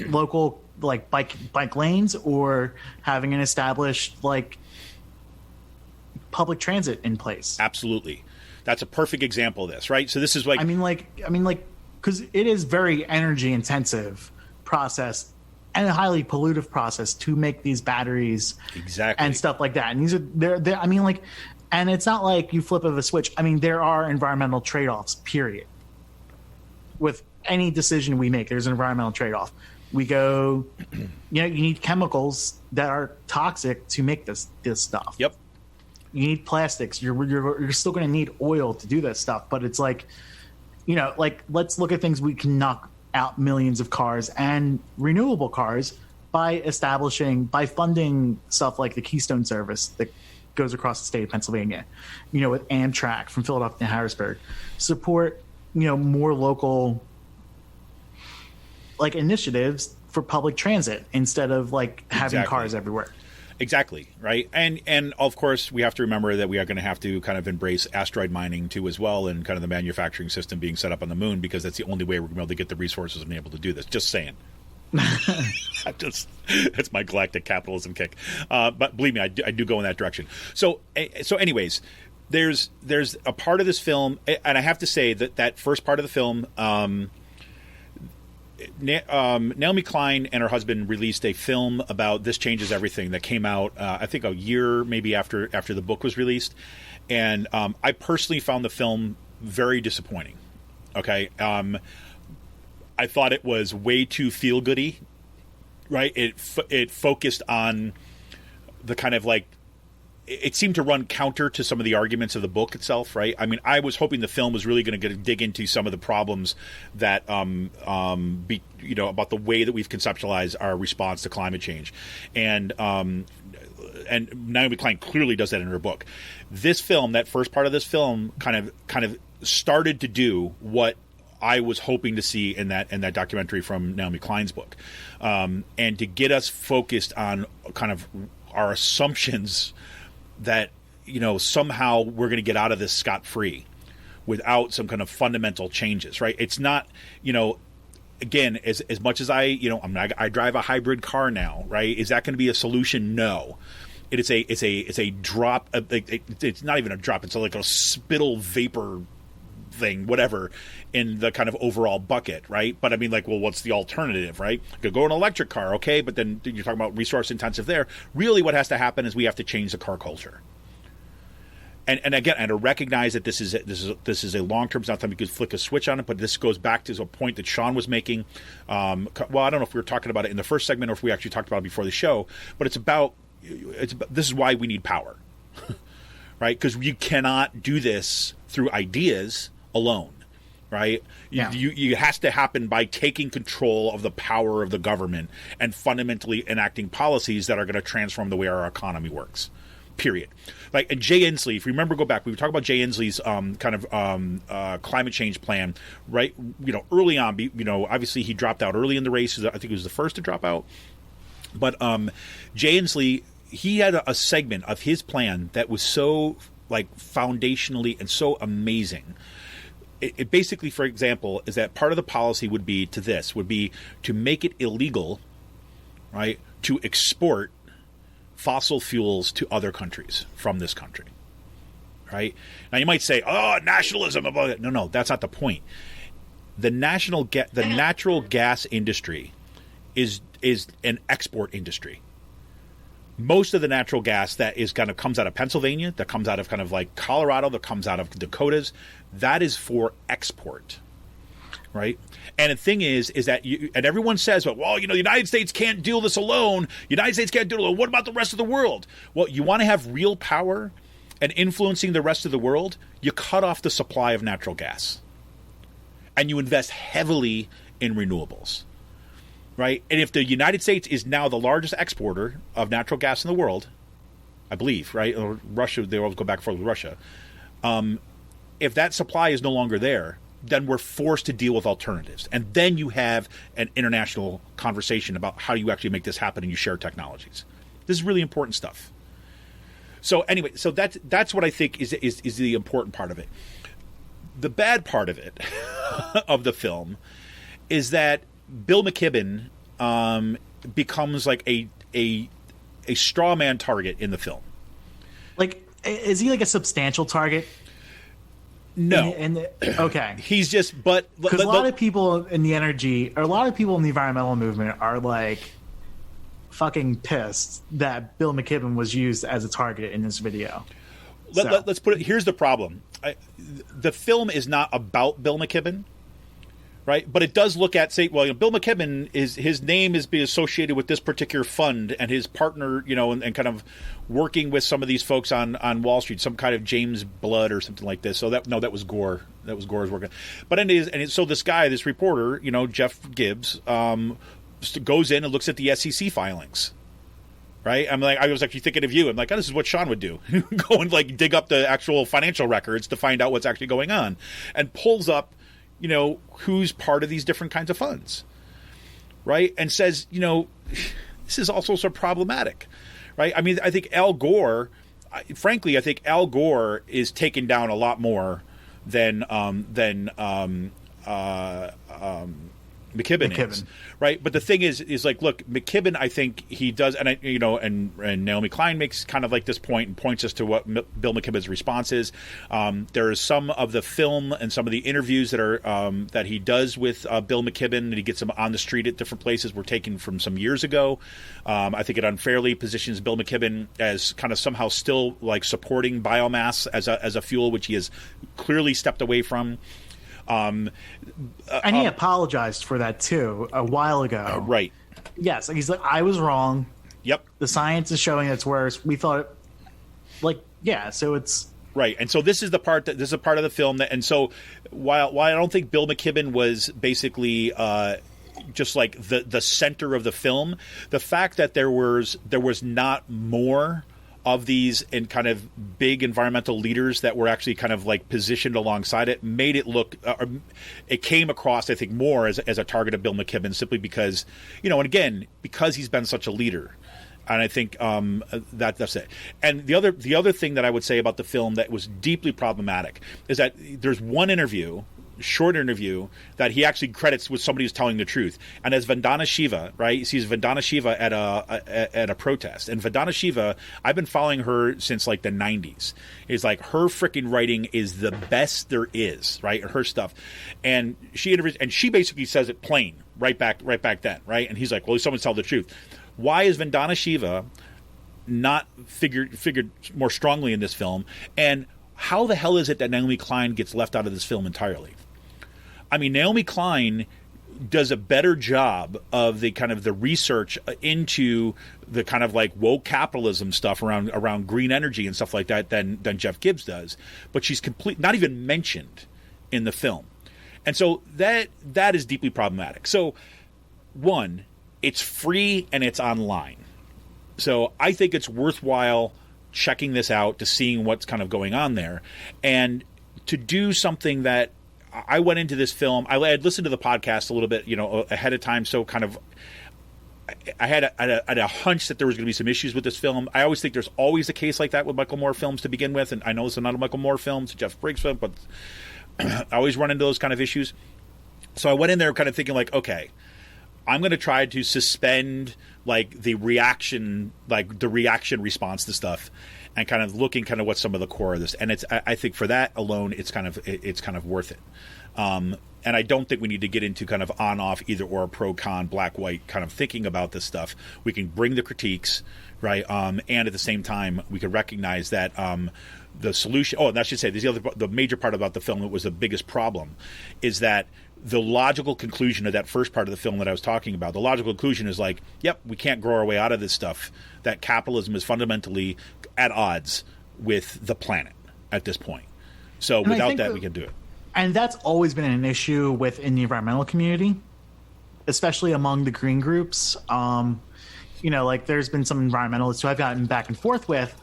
local bike lanes, or having an established public transit in place. Absolutely. That's a perfect example of this, right? So this is because it is very energy intensive process and a highly pollutive process to make these batteries exactly and stuff like that. And these are they're and it's not like you flip of a switch. I mean, there are environmental trade-offs, period. With any decision we make, there's an environmental trade-off. We go, you need chemicals that are toxic to make this stuff. Yep. You need plastics. You're still going to need oil to do that stuff. But it's let's look at things we can knock out millions of cars and renewable cars by funding stuff like the Keystone service that goes across the state of Pennsylvania, with Amtrak from Philadelphia to Harrisburg. Support, more local initiatives for public transit instead of having cars everywhere. Exactly, right? And of course, we have to remember that we are going to have to kind of embrace asteroid mining too as well, and kind of the manufacturing system being set up on the moon, because that's the only way we're going to be able to get the resources and be able to do this. Just saying. That's my galactic capitalism kick. But believe me, I do go in that direction. So anyways, there's a part of this film, and I have to say that first part of the film, Naomi Klein and her husband released a film about This Changes Everything that came out, I think a year maybe after the book was released. And I personally found the film very disappointing. Okay. I thought it was way too feel-goody, right? It focused on the kind of it seemed to run counter to some of the arguments of the book itself, right? I mean, I was hoping the film was really going to dig into some of the problems that, about the way that we've conceptualized our response to climate change, and Naomi Klein clearly does that in her book. This film, that first part of this film, kind of started to do what I was hoping to see in that documentary from Naomi Klein's book, and to get us focused on kind of our assumptions that somehow we're going to get out of this scot-free without some kind of fundamental changes, right? It's not, again, as much as I drive a hybrid car now, right? Is that going to be a solution? No. It's a drop. It's not even a drop. It's like a spittle vapor thing, whatever, in the kind of overall bucket, right? But I mean, what's the alternative, right? You could go an electric car, okay, but then you're talking about resource intensive there. Really what has to happen is we have to change the car culture. And again, and to recognize that this is a long-term, it's not something you could flick a switch on it, but this goes back to a point that Sean was making. Well, I don't know if we were talking about it in the first segment or if we actually talked about it before the show, but it's about this is why we need power, right? Because you cannot do this through ideas alone, right? Yeah. You has to happen by taking control of the power of the government and fundamentally enacting policies that are going to transform the way our economy works. Period. And Jay Inslee, if you remember, go back, we were talking about Jay Inslee's climate change plan, right? Early on, obviously he dropped out early in the race. I think he was the first to drop out. But Jay Inslee, he had a segment of his plan that was so foundationally and so amazing. It basically, for example, is that part of the policy would be to make it illegal, right, to export fossil fuels to other countries from this country, right? Now you might say, "Oh, nationalism!" No, that's not the point. The natural gas industry is an export industry. Most of the natural gas that is kind of comes out of Pennsylvania, that comes out of kind of Colorado, that comes out of Dakotas, that is for export, right? And the thing is that and everyone says, well, the United States can't deal this alone. United States can't do it alone. What about the rest of the world? Well, you want to have real power and influencing the rest of the world, you cut off the supply of natural gas. And you invest heavily in renewables. Right? And if the United States is now the largest exporter of natural gas in the world, I believe, right? Or Russia, they always go back and forth with Russia. if that supply is no longer there, then we're forced to deal with alternatives. And then you have an international conversation about how you actually make this happen and you share technologies. This is really important stuff. So anyway, so that's what I think is the important part of it. The bad part of it, of the film, is that Bill McKibben becomes like a straw man target in the film. Like, is he like a substantial target? No. Okay. He's just, but because a lot of people in the environmental movement are like fucking pissed that Bill McKibben was used as a target in this video. Let's put it. Here's the problem. The film is not about Bill McKibben, right? But it does look at, say, well, Bill McKibben his name is being associated with this particular fund, and his partner, and kind of working with some of these folks on Wall Street, some kind of James Blood or something like this. So that was Gore. That was Gore's working. But so this guy, this reporter, Jeff Gibbs, goes in and looks at the SEC filings. Right? I was actually thinking of you. I'm like, oh, this is what Sean would do. Go and like dig up the actual financial records to find out what's actually going on, and pulls up, who's part of these different kinds of funds. Right? And says, this is also so problematic. Right? I mean, I think Al Gore, frankly, is taken down a lot more than McKibben is, right? But the thing is like, look, McKibben, I think he does, and and Naomi Klein makes kind of like this point and points us to what Bill McKibben's response is. There is some of the film and some of the interviews that are that he does with Bill McKibben, and he gets him on the street at different places, were taken from some years ago. I think it unfairly positions Bill McKibben as kind of somehow still like supporting biomass as a fuel, which he has clearly stepped away from. And he apologized for that too a while ago. Right. Yes, he's like, I was wrong. Yep. The science is showing it's worse. We thought, so it's right. And so this is a part of the film that, and so while I don't think Bill McKibben was basically just like the center of the film, the fact that there was not more of these and kind of big environmental leaders that were actually kind of like positioned alongside it made it look, it came across, I think, more as a target of Bill McKibben, simply because, and again, because he's been such a leader. And I think that's it. And the other thing that I would say about the film that was deeply problematic is that there's one short interview that he actually credits with somebody who's telling the truth, and as Vandana Shiva, right? He sees Vandana Shiva at a protest, and Vandana Shiva, I've been following her since like the 90s. It's like her freaking writing is the best there is, right? Her stuff, and she interviews, and she basically says it plain right back then, right? And he's like, well, someone's tell the truth. Why is Vandana Shiva not figured more strongly in this film? And how the hell is it that Naomi Klein gets left out of this film entirely? I mean, Naomi Klein does a better job of the kind of the research into the kind of like woke capitalism stuff around green energy and stuff like that than Jeff Gibbs does. But she's not even mentioned in the film. And so that is deeply problematic. So, one, it's free and it's online. So I think it's worthwhile checking this out, to seeing what's kind of going on there, and to do something that I went into this film. I had listened to the podcast a little bit, ahead of time. So kind of, I had a hunch that there was going to be some issues with this film. I always think there's always a case like that with Michael Moore films to begin with. And I know it's not a Michael Moore film, it's a Jeff Briggs film, but I always run into those kind of issues. So I went in there kind of thinking like, okay, I'm going to try to suspend like the reaction response to stuff, and kind of looking kind of what's some of the core of this. And I think for that alone, it's kind of worth it. And I don't think we need to get into kind of on off either or, pro con, black white kind of thinking about this stuff. We can bring the critiques, right? And at the same time, we can recognize that the solution. Oh, and I should say, the major part about the film that was the biggest problem is that the logical conclusion of that first part of the film that I was talking about, the logical conclusion is like, yep, we can't grow our way out of this stuff. That capitalism is fundamentally at odds with the planet at this point. So without that, we can do it. And that's always been an issue within the environmental community, especially among the green groups. Like there's been some environmentalists who I've gotten back and forth with,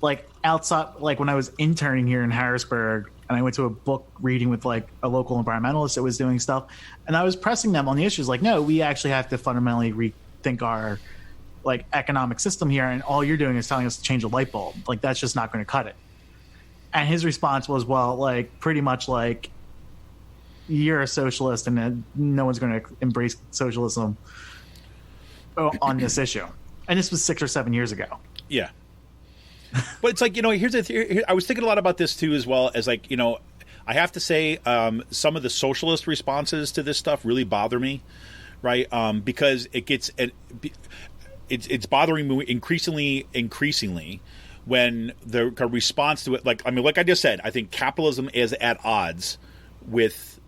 like outside, like when I was interning here in Harrisburg, and I went to a book reading with like a local environmentalist that was doing stuff, and I was pressing them on the issues like, no, we actually have to fundamentally rethink our like economic system here, and all you're doing is telling us to change a light bulb. Like, that's just not going to cut it. And his response was, well, like, pretty much like, you're a socialist and no one's going to embrace socialism on this issue. And this was 6 or 7 years ago. Yeah. But it's like, here's the I was thinking a lot about this too, as well as like, I have to say some of the socialist responses to this stuff really bother me, right? Because it gets it's bothering me increasingly when the response to it, like I just said, I think capitalism is at odds with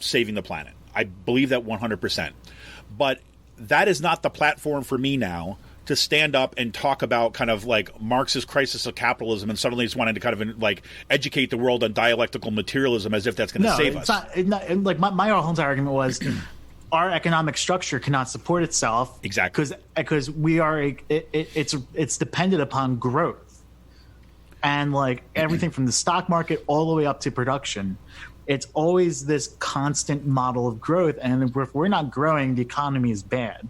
saving the planet. I believe that 100%. But that is not the platform for me now to stand up and talk about kind of like Marx's crisis of capitalism and suddenly just wanting to kind of like educate the world on dialectical materialism as if that's going to save us. Like my whole entire argument was our economic structure cannot support itself. Exactly. Because we are it's dependent upon growth. And like everything from the stock market all the way up to production, it's always this constant model of growth. And if we're not growing, the economy is bad.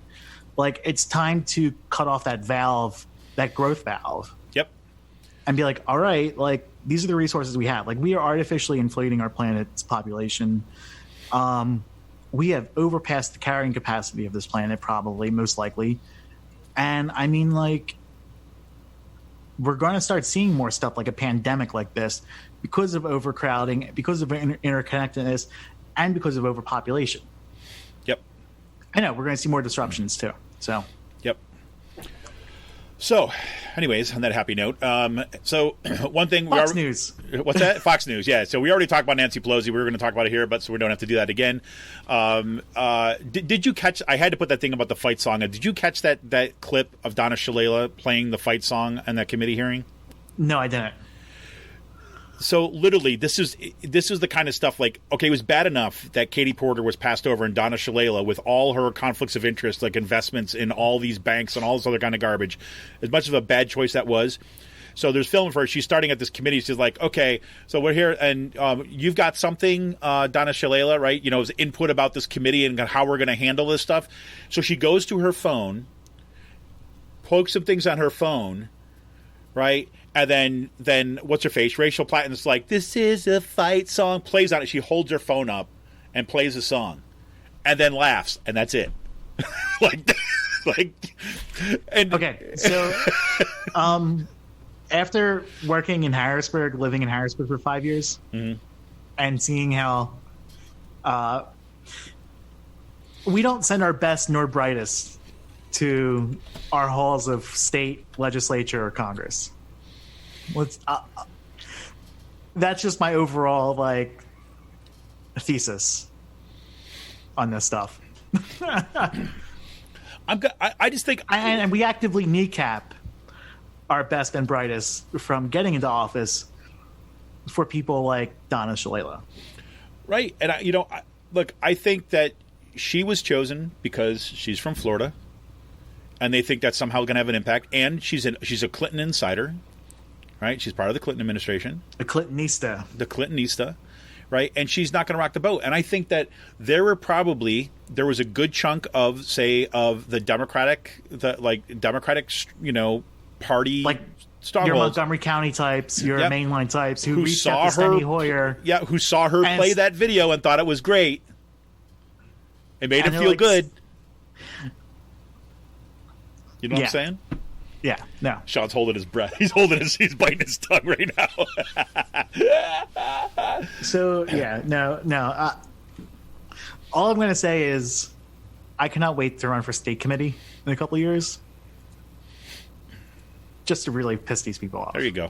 Like, it's time to cut off that valve, that growth valve. Yep. And be like, all right, like, these are the resources we have. Like, we are artificially inflating our planet's population. We have overpassed the carrying capacity of this planet, probably, most likely. And I mean, like, we're going to start seeing more stuff like a pandemic like this because of overcrowding, because of interconnectedness, and because of overpopulation. Yep. I know, we're going to see more disruptions too. So. Yep. So, anyways, on that happy note, so one thing Fox News. What's that? Fox News. Yeah. So we already talked about Nancy Pelosi. We were going to talk about it here, but so we don't have to do that again. Did you catch? I had to put that thing about the fight song. Did you catch that clip of Donna Shalala playing the fight song in that committee hearing? No, I didn't. So literally, this is the kind of stuff like, okay, it was bad enough that Katie Porter was passed over and Donna Shalala with all her conflicts of interest, like investments in all these banks and all this other kind of garbage, as much of a bad choice that was. So there's film for her. She's starting at this committee. She's like, okay, so we're here, and you've got something, Donna Shalala, right? Is input about this committee and how we're going to handle this stuff. So she goes to her phone, pokes some things on her phone, right? And then what's her face? Rachel Platten is like, this is a fight song. Plays on it. She holds her phone up and plays a song, and then laughs, and that's it. And okay. So, after working in Harrisburg, living in Harrisburg for 5 years, mm-hmm. and seeing how we don't send our best nor brightest to our halls of state legislature or Congress. That's just my overall thesis on this stuff. I just think, and we actively kneecap our best and brightest from getting into office for people like Donna Shalala. Right, and I think that she was chosen because she's from Florida, and they think that's somehow going to have an impact. And she's a Clinton insider. Right, she's part of the Clinton administration. The Clintonista, right? And she's not going to rock the boat. And I think that there was a good chunk of the Democratic, party, like strongholds. Your Montgomery County types, your mainline types who reached out to Steny Hoyer. Yeah, who saw her play that video and thought it was great. It made him feel good. You know what I'm saying? Yeah, no. Sean's holding his breath. He's biting his tongue right now. So, yeah, no. All I'm going to say is I cannot wait to run for state committee in a couple of years. Just to really piss these people off. There you go.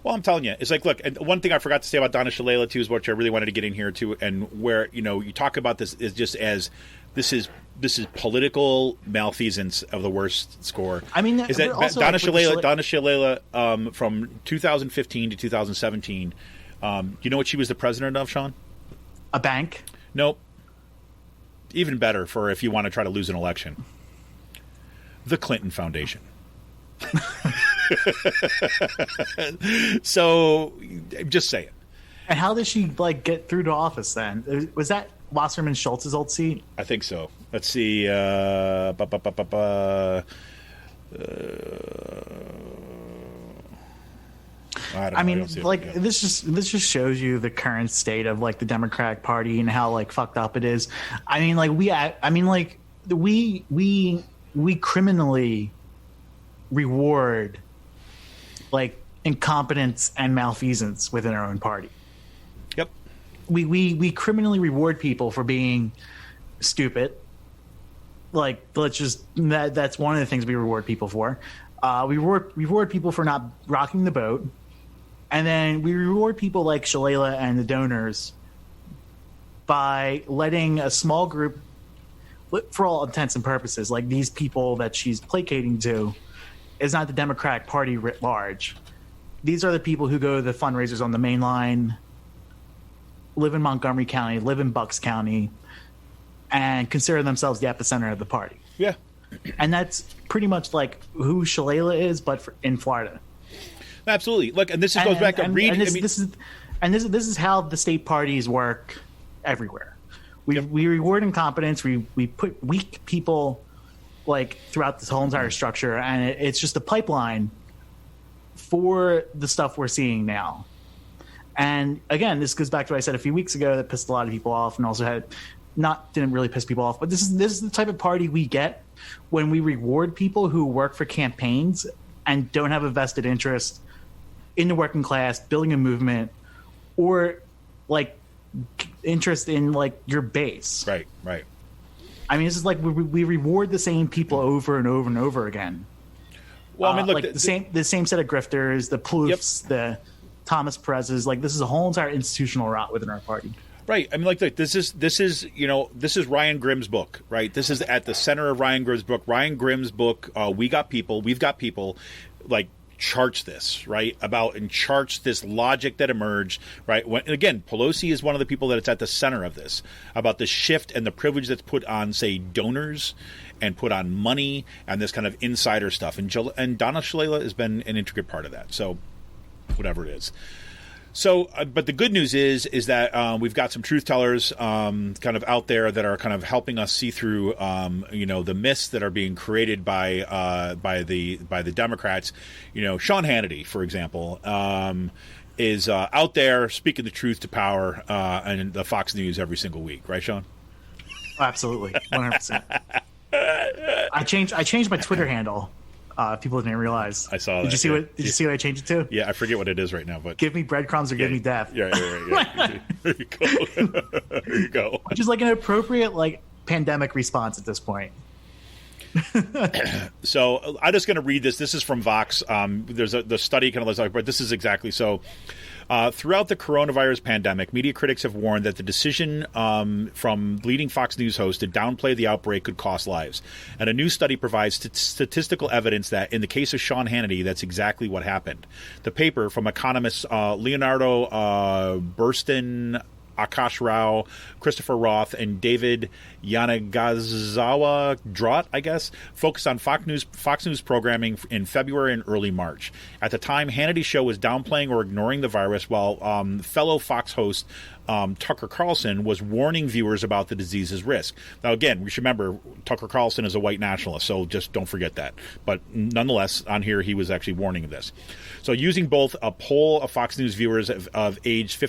Well, I'm telling you, it's like, look, and one thing I forgot to say about Donna Shalala, too, is what I really wanted to get in here, too, and where, you talk about this is just as this is political malfeasance of the worst score. I mean, is that Donna Shalala from 2015 to 2017, you know what she was the president of, Sean? A bank? Nope. Even better for if you want to try to lose an election. The Clinton Foundation. So, just saying. And how did she like get through to office then? Was that Wasserman Schultz's old seat? I think so. Let's see. I mean, like this just shows you the current state of like the Democratic Party and how like fucked up it is. I mean, like we criminally reward like incompetence and malfeasance within our own party. Yep. We criminally reward people for being stupid. Like that's one of the things we reward people for. We reward people for not rocking the boat. And then we reward people like Shalala and the donors by letting a small group, for all intents and purposes, like these people that she's placating to, is not the Democratic Party writ large. These are the people who go to the fundraisers on the main line, live in Montgomery County, live in Bucks County, and consider themselves the epicenter of the party. Yeah. And that's pretty much like who Shalala is, but in Florida. Absolutely. Look, and this goes back to Reed. This is how the state parties work everywhere. We reward incompetence. We put weak people like throughout this whole entire structure, and it's just a pipeline for the stuff we're seeing now. And again, this goes back to what I said a few weeks ago that pissed a lot of people off, and also didn't really piss people off. But this is the type of party we get when we reward people who work for campaigns and don't have a vested interest in the working class, building a movement, or like interest in like your base. Right. I mean, this is like we reward the same people over and over and over again. Well, I mean, look, like the same set of grifters, the Ploufs, the Thomas Perez's. Like this is a whole entire institutional rot within our party. Right. I mean, like this is Ryan Grimm's book, right? This is at the center of Ryan Grimm's book. Ryan Grimm's book, We've Got People, like charts this, right? And charts this logic that emerged, right? And again, Pelosi is one of the people that it's at the center of this, about the shift and the privilege that's put on, say, donors and put on money and this kind of insider stuff. And Donna Shalala has been an intricate part of that. So whatever it is. So, but the good news is that we've got some truth tellers kind of out there that are kind of helping us see through, the myths that are being created by the Democrats. Sean Hannity, for example, is out there speaking the truth to power and the Fox News every single week, right, Sean? Absolutely, 100%. I changed my Twitter handle. People didn't realize. I saw that. Did you see what I changed it to? Yeah, I forget what it is right now, but give me breadcrumbs or give me death. Yeah. There you go. There you go. Which is like an appropriate like pandemic response at this point. So I'm just going to read this. This is from Vox. There's the study kind of like, but this is exactly so. Throughout the coronavirus pandemic, media critics have warned that the decision from leading Fox News hosts to downplay the outbreak could cost lives. And a new study provides statistical evidence that in the case of Sean Hannity, that's exactly what happened. The paper from economists Leonardo Burston, Akash Rao, Christopher Roth, and David Yanagazawa Drott, I guess, focused on Fox News programming in February and early March. At the time, Hannity's show was downplaying or ignoring the virus, while fellow Fox host Tucker Carlson was warning viewers about the disease's risk. Now, again, we should remember Tucker Carlson is a white nationalist, so just don't forget that. But nonetheless, on here, he was actually warning of this. So using both a poll of Fox News viewers of age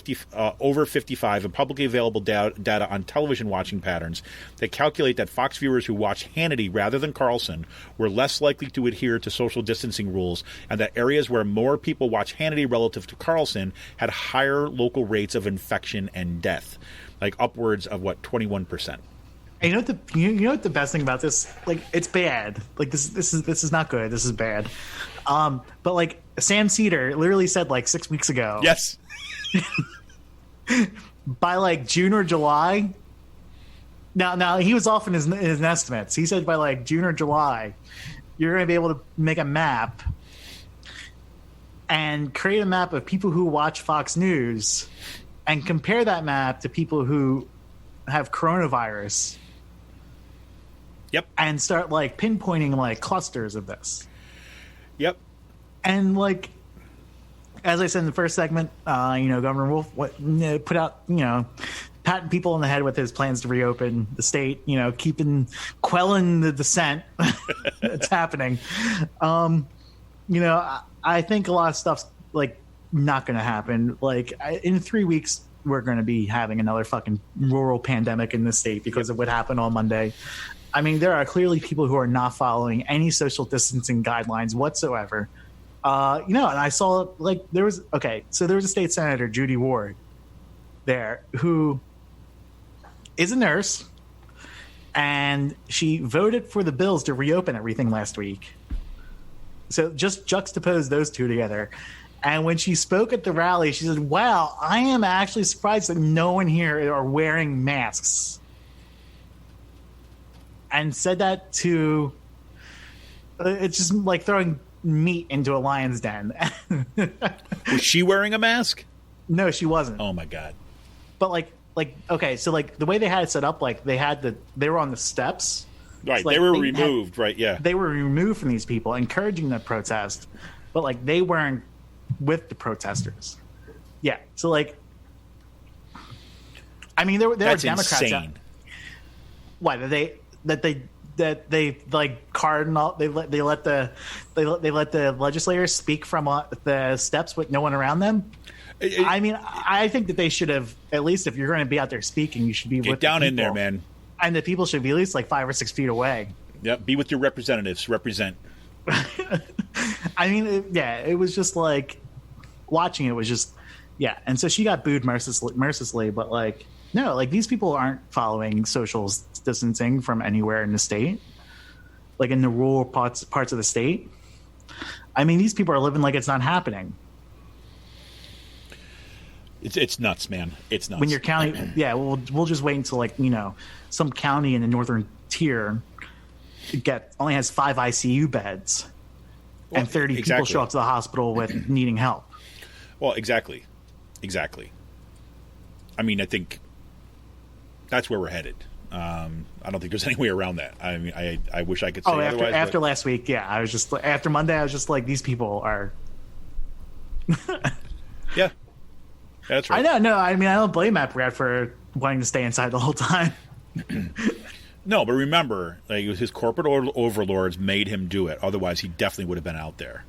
over 55 and publicly available data on television watching patterns, they calculate that Fox viewers who watched Hannity rather than Carlson were less likely to adhere to social distancing rules, and that areas where more people watch Hannity relative to Carlson had higher local rates of infection and death, like upwards of 21%. And you know what the best thing about this? Like, it's bad. Like this is not good. This is bad. But like Sam Cedar literally said like 6 weeks ago. Yes. By like June or July. Now he was off in his estimates. He said by like June or July, you're going to be able to make a map and create a map of people who watch Fox News and compare that map to people who have coronavirus. Yep. And start like pinpointing like clusters of this. Yep. And like as I said in the first segment, Governor Wolf put out, patting people in the head with his plans to reopen the state, quelling the dissent that's happening. I think a lot of stuff's like not going to happen. Like in 3 weeks, we're going to be having another fucking rural pandemic in this state because of what happened on Monday. I mean, there are clearly people who are not following any social distancing guidelines whatsoever. And I saw there was a state senator, Judy Ward, there who is a nurse, and she voted for the bills to reopen everything last week. So just juxtapose those two together. And when she spoke at the rally, she said, wow, I am actually surprised that no one here are wearing masks. And said that to, it's just like throwing meat into a lion's den. Was she wearing a mask? No, she wasn't. Oh my God. But okay, so the way they had it set up, they were on the steps. Right, so, they were removed, right, yeah. They were removed from these people, encouraging them to protest, but they weren't with the protesters. Yeah, so I mean, there were Democrats. Insane. Why that they carded all, they let the legislators speak from the steps with no one around them. I mean, I think that they should have, at least if you're going to be out there speaking, you should be get down in there, man. And the people should be at least 5 or 6 feet away. Yep, be with your representatives. Represent. I mean, it was just watching it was just, yeah. And so she got booed mercilessly, but no, these people aren't following social distancing from anywhere in the state, in the rural parts of the state. I mean, these people are living like it's not happening. It's nuts, man. It's nuts. When your county, yeah, we'll just wait until some county in the northern tier only has 5 ICU beds, and 30 people show up to the hospital with needing help. Well, exactly. I mean, I think that's where we're headed. I don't think there's any way around that. I mean, I wish I could say otherwise. After last week, yeah, I was just after Monday, I was just these people are. Yeah. That's right. I know. No, I mean, I don't blame Matt Brad for wanting to stay inside the whole time. No, but remember, it was his corporate overlords made him do it. Otherwise, he definitely would have been out there.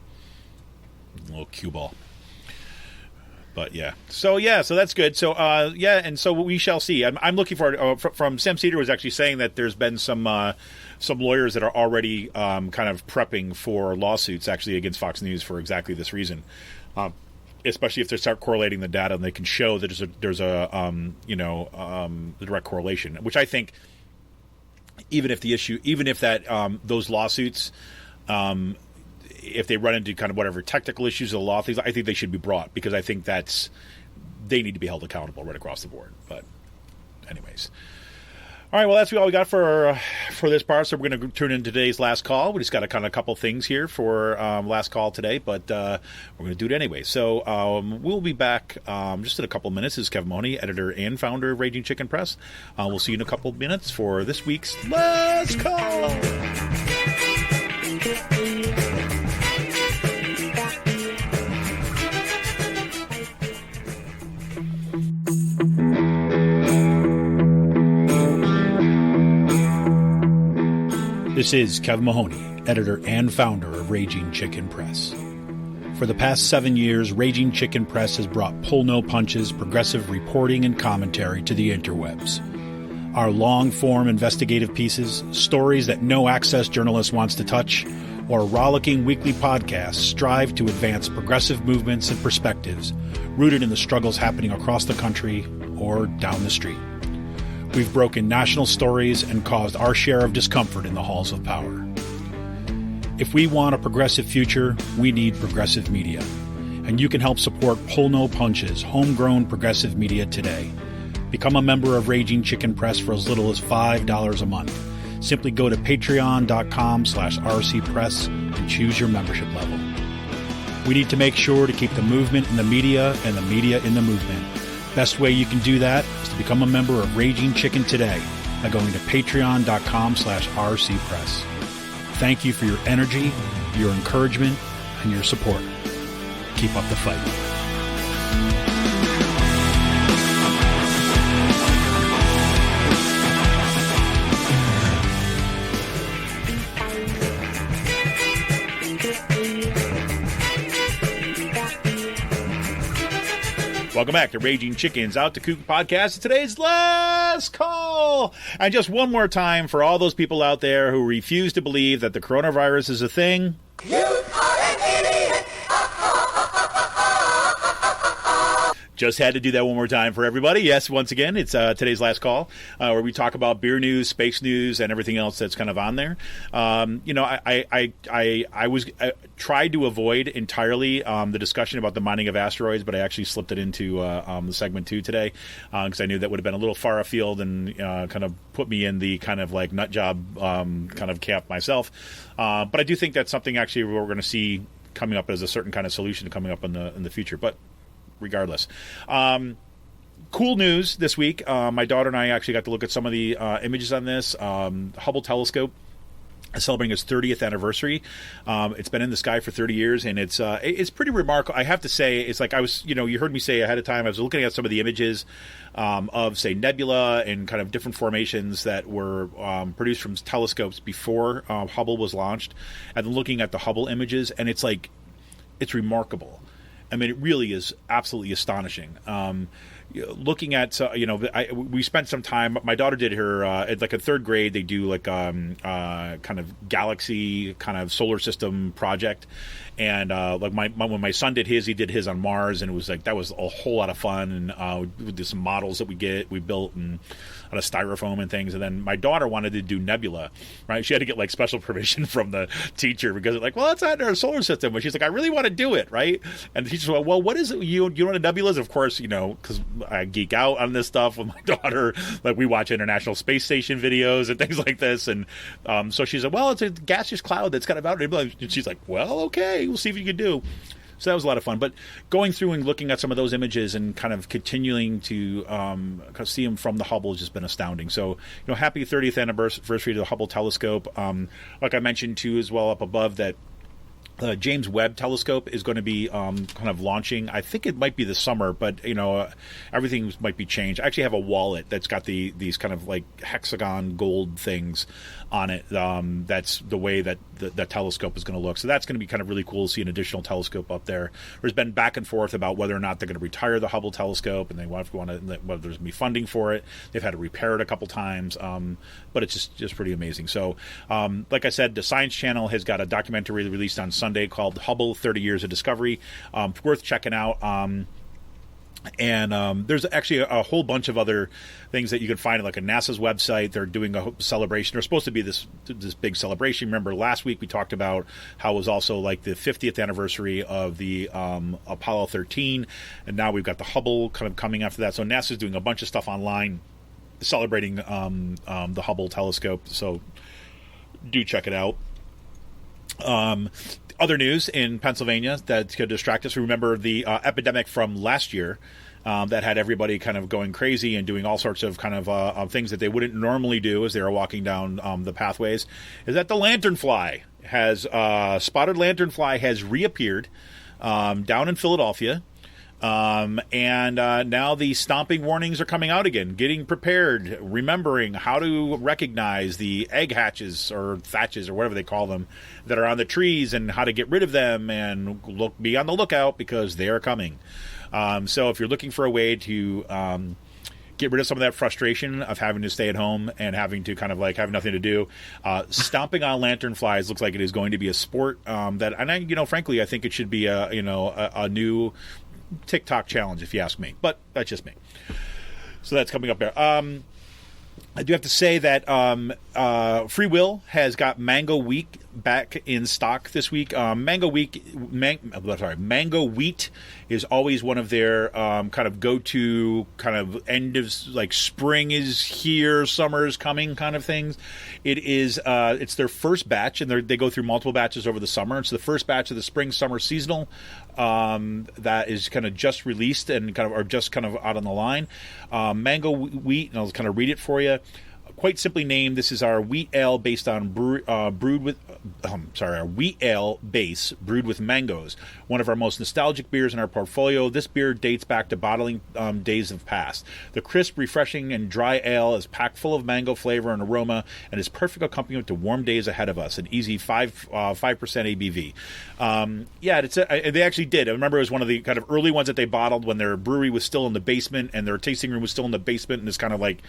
A little cue ball. But so that's good. So and so we shall see. I'm looking forward. From Sam Cedar was actually saying that there's been some lawyers that are already kind of prepping for lawsuits actually against Fox News for exactly this reason. Especially if they start correlating the data and they can show that there's a direct correlation, which I think even if those lawsuits, if they run into kind of whatever technical issues of the law things, I think they should be brought because I think they need to be held accountable right across the board. But anyways. All right, well, that's all we got for this part. So we're going to turn in today's last call. We just got a couple things here for last call today, but we're going to do it anyway. So we'll be back just in a couple of minutes. This is Kevin Mahoney, editor and founder of Raging Chicken Press. We'll see you in a couple of minutes for this week's Last Call. This is Kevin Mahoney, editor and founder of Raging Chicken Press. For the past 7 years, Raging Chicken Press has brought pull-no-punches, progressive reporting and commentary to the interwebs. Our long-form investigative pieces, stories that no access journalist wants to touch, or rollicking weekly podcasts strive to advance progressive movements and perspectives rooted in the struggles happening across the country or down the street. We've broken national stories and caused our share of discomfort in the halls of power. If we want a progressive future, we need progressive media. And you can help support Pull No Punches, homegrown progressive media today. Become a member of Raging Chicken Press for as little as $5 a month. Simply go to patreon.com/rcpress and choose your membership level. We need to make sure to keep the movement in the media and the media in the movement. Best way you can do that is to become a member of Raging Chicken today by going to patreon.com/rcpress. Thank you for your energy, your encouragement, and your support. Keep up the fight. Welcome back to Raging Chickens Out to Kook podcast. Today's last call. And just one more time for all those people out there who refuse to believe that the coronavirus is a thing. You are an idiot. Just had to do that one more time for everybody. Yes, once again, it's today's last call, where we talk about beer news, space news, and everything else that's kind of on there. I tried to avoid entirely the discussion about the mining of asteroids, but I actually slipped it into the segment 2 today because I knew that would have been a little far afield and kind of put me in the kind of like nut job kind of camp myself. But I do think that's something actually we're going to see coming up as a certain kind of solution coming up in the future. But regardless, cool news this week. My daughter and I actually got to look at some of the images on this. Hubble telescope is celebrating its 30th anniversary. It's been in the sky for 30 years, and it's pretty remarkable. I have to say, it's like I was, you heard me say ahead of time, I was looking at some of the images of, say, nebula and kind of different formations that were produced from telescopes before Hubble was launched, and looking at the Hubble images, and it's remarkable. I mean, it really is absolutely astonishing. Looking at, we spent some time. My daughter did her at like a third grade. They do like kind of galaxy, kind of solar system project, and like when my son did his, he did his on Mars, and it was like that was a whole lot of fun. And we did some models that we built and out of styrofoam and things. And then my daughter wanted to do nebula, right? She had to get like special permission from the teacher because it's like, well, it's not in our solar system. But she's like, I really want to do it, right? And the teacher's like, well, what is it? You know what a nebula is? Of course, because I geek out on this stuff with my daughter. Like we watch International Space Station videos and things like this. And so she said, well, it's a gaseous cloud that's kind of out. And she's like, well, okay, we'll see if you can do. So that was a lot of fun. But going through and looking at some of those images and kind of continuing to see them from the Hubble has just been astounding. So, happy 30th anniversary to the Hubble telescope. Like I mentioned, too, as well up above that James Webb telescope is going to be kind of launching. I think it might be this summer, but everything might be changed. I actually have a wallet that's got these kind of like hexagon gold things on it. That's the way that the telescope is going to look. So that's going to be kind of really cool to see an additional telescope up there. There's been back and forth about whether or not they're going to retire the Hubble telescope, and they want to whether there's going to be funding for it. They've had to repair it a couple times, but it's just pretty amazing. So, like I said, the Science Channel has got a documentary released on Sunday called Hubble 30 Years of Discovery. Worth checking out. And there's actually a whole bunch of other things that you can find like on NASA's website. They're doing a celebration. There's supposed to be this big celebration. Remember last week we talked about how it was also like the 50th anniversary of the Apollo 13, and now we've got the Hubble kind of coming after that. So NASA's doing a bunch of stuff online celebrating the Hubble telescope. So do check it out. Other news in Pennsylvania that could distract us. Remember the epidemic from last year that had everybody kind of going crazy and doing all sorts of kind of things that they wouldn't normally do as they were walking down the pathways. Is that the lanternfly has spotted lanternfly has reappeared down in Philadelphia. And now the stomping warnings are coming out again. Getting prepared, remembering how to recognize the egg hatches or thatches or whatever they call them that are on the trees and how to get rid of them and be on the lookout because they are coming. So if you're looking for a way to get rid of some of that frustration of having to stay at home and having to kind of like have nothing to do, stomping on lanternflies looks like it is going to be a sport frankly, I think it should be a new TikTok challenge, if you ask me, but that's just me. So that's coming up there. I do have to say that Free Will has got Mango Wheat back in stock this week. Mango Wheat is always one of their kind of go-to kind of end of like spring is here, summer is coming kind of things. It is it's their first batch, and they go through multiple batches over the summer. It's the first batch of the spring-summer seasonal that is kind of just released and kind of are just kind of out on the line. Mango Wheat, and I'll kind of read it for you. quite simply named. This is our wheat ale based on our wheat ale base brewed with mangoes. One of our most nostalgic beers in our portfolio. This beer dates back to bottling days of past. The crisp, refreshing, and dry ale is packed full of mango flavor and aroma, and is perfect accompaniment to warm days ahead of us. An easy 5% ABV. They actually did. I remember it was one of the kind of early ones that they bottled when their brewery was still in the basement and their tasting room was still in the basement in this kind of like,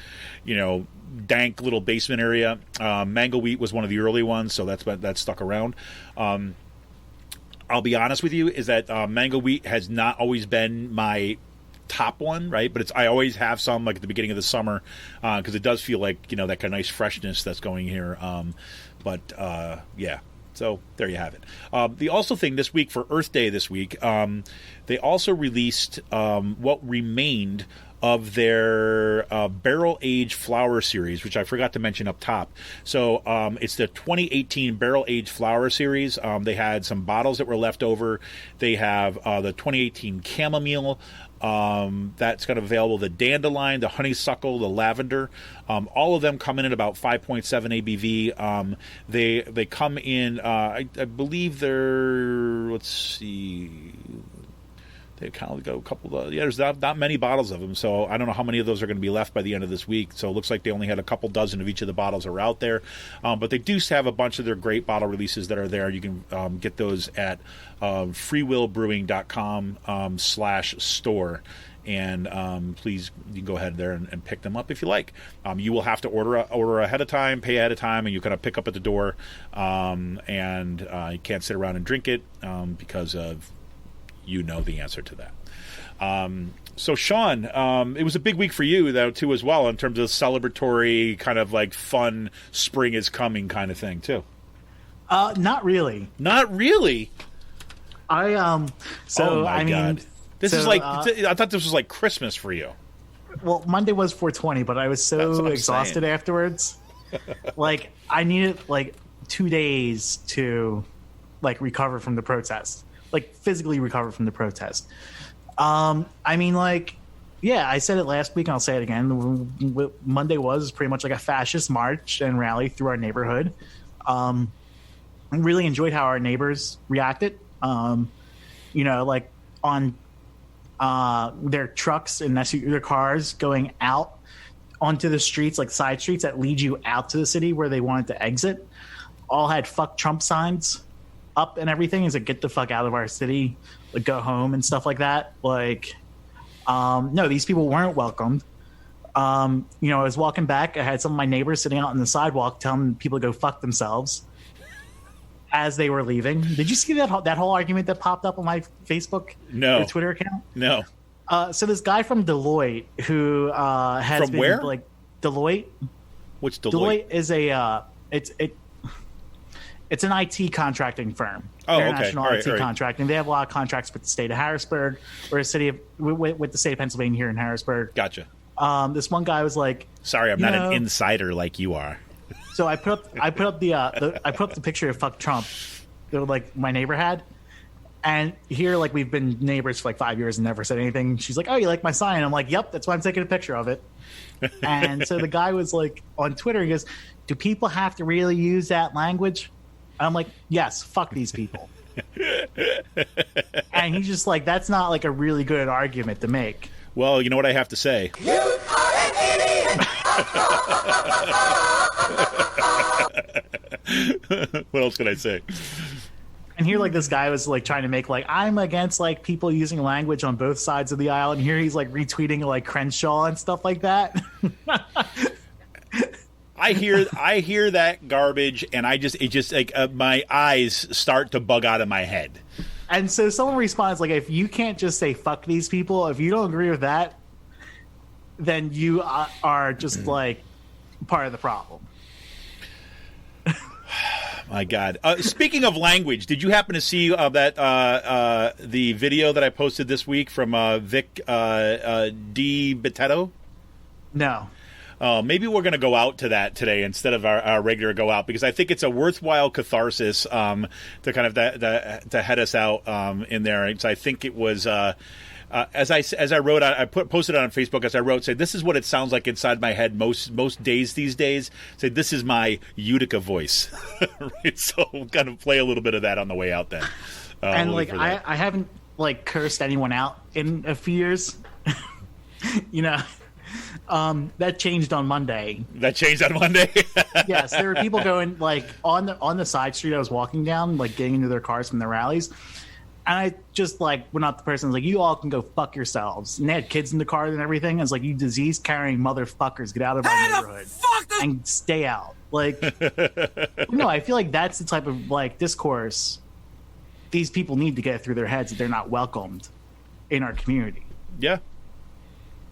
dank little basement area. Mango wheat was one of the early ones, so that stuck around. I'll be honest with you, is that mango wheat has not always been my top one, right? But I always have some like at the beginning of the summer because it does feel like that kind of nice freshness that's going here. So there you have it. The also thing this week for Earth Day this week, they also released what remained of their barrel-aged flower series, which I forgot to mention up top. So it's the 2018 barrel-aged flower series. They had some bottles that were left over. They have the 2018 chamomile that's kind of available, the dandelion, the honeysuckle, the lavender. All of them come in at about 5.7 ABV. They come in, I believe they're, let's see... They kind of go a couple of, there's not many bottles of them, so I don't know how many of those are going to be left by the end of this week. So it looks like they only had a couple dozen of each of the bottles are out there. But they do have a bunch of their great bottle releases that are there. You can get those at freewillbrewing.com/store. And please, you can go ahead there and pick them up if you like. You will have to order ahead of time, pay ahead of time, and you kind of pick up at the door. You can't sit around and drink it because of... the answer to that. So, Sean, it was a big week for you, though, too, as well, in terms of celebratory, kind of like fun, spring is coming kind of thing, too. Not really. Not really? God. This is like, I thought this was like Christmas for you. Well, Monday was 420, but I was so exhausted afterwards. Like, I needed, 2 days to, recover from the protest. Physically recover from the protest. I said it last week and I'll say it again. What Monday was pretty much like a fascist march and rally through our neighborhood. I really enjoyed how our neighbors reacted. On their trucks and their cars going out onto the streets, like side streets that lead you out to the city where they wanted to exit, all had "fuck Trump" signs up and everything. Is get the fuck out of our city, go home and stuff like that. No, these people weren't welcomed. I was walking back. I had some of my neighbors sitting out on the sidewalk telling people to go fuck themselves as they were leaving. Did you see that whole argument that popped up on my Facebook or Twitter account? No. So this guy from Deloitte who has from been where? Deloitte. Which Deloitte? Deloitte is it's an IT contracting firm. Oh, International okay. IT contracting. They have a lot of contracts with the state of Harrisburg or with the state of Pennsylvania here in Harrisburg. Gotcha. This one guy was like, "Sorry, I'm not an insider like you are." So I put up the picture of "fuck Trump" that my neighbor had, and here we've been neighbors for 5 years and never said anything. She's like, "Oh, you like my sign?" I'm like, "Yep, that's why I'm taking a picture of it." And so the guy was on Twitter, he goes, "Do people have to really use that language?" I'm like, "Yes, fuck these people." And he's just that's not a really good argument to make. Well, you know what I have to say. You are an idiot! What else can I say? And here, this guy was trying to make I'm against people using language on both sides of the aisle, and here he's retweeting Crenshaw and stuff like that. I hear that garbage, and my eyes start to bug out of my head. And so someone responds if you can't just say fuck these people, if you don't agree with that, then you are just part of the problem. My God. Speaking of language, did you happen to see that the video that I posted this week from Vic D. Betetto? No. Maybe we're going to go out to that today instead of our regular go out, because I think it's a worthwhile catharsis to kind of to head us out in there. So I think it was as I wrote, posted on Facebook as I wrote, say this is what it sounds like inside my head most days these days. Say this is my Utica voice, right? So we'll kind of play a little bit of that on the way out then. And like I haven't like cursed anyone out in a few years, you know. That changed on Monday. Yes, there were people going like on the side street I was walking down, like getting into their cars from the rallies. And I just like went up to the person and was like, you all can go fuck yourselves. And they had kids in the car and everything. I was like, you disease carrying motherfuckers, get out of our neighborhood and stay out. Like, no, I feel like that's the type of like discourse these people need to get through their heads that they're not welcomed in our community. Yeah.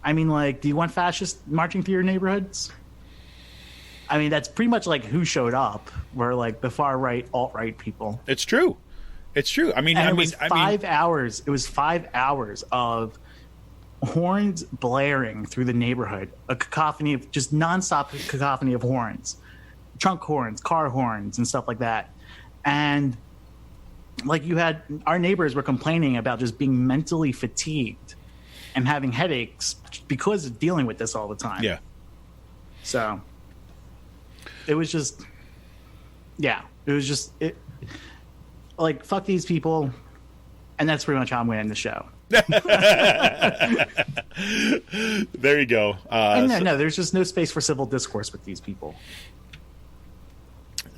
I mean, like, do you want fascists marching through your neighborhoods? I mean, that's pretty much like who showed up, were like the far right, alt right people. It's true. I mean, and it was 5 hours. It was 5 hours of horns blaring through the neighborhood, a cacophony of just nonstop cacophony of horns, trunk horns, car horns, and stuff like that. And like you had, our neighbors were complaining about just being mentally fatigued and having headaches because of dealing with this all the time. Yeah. So it was just, like, fuck these people. And that's pretty much how I'm going to end the show. There you go. No, there's just no space for civil discourse with these people.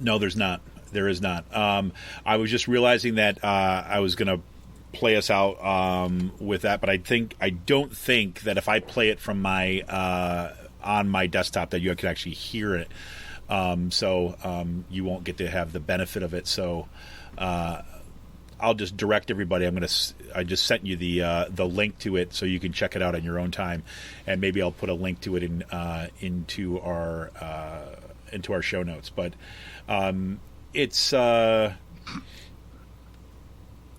No, there's not. There is not. I was just realizing that I was going to play us out with that, but I don't think that if I play it from my on my desktop that you can actually hear it. So you won't get to have the benefit of it. So I'll just direct everybody. I just sent you the link to it so you can check it out on your own time, and maybe I'll put a link to it into our show notes. But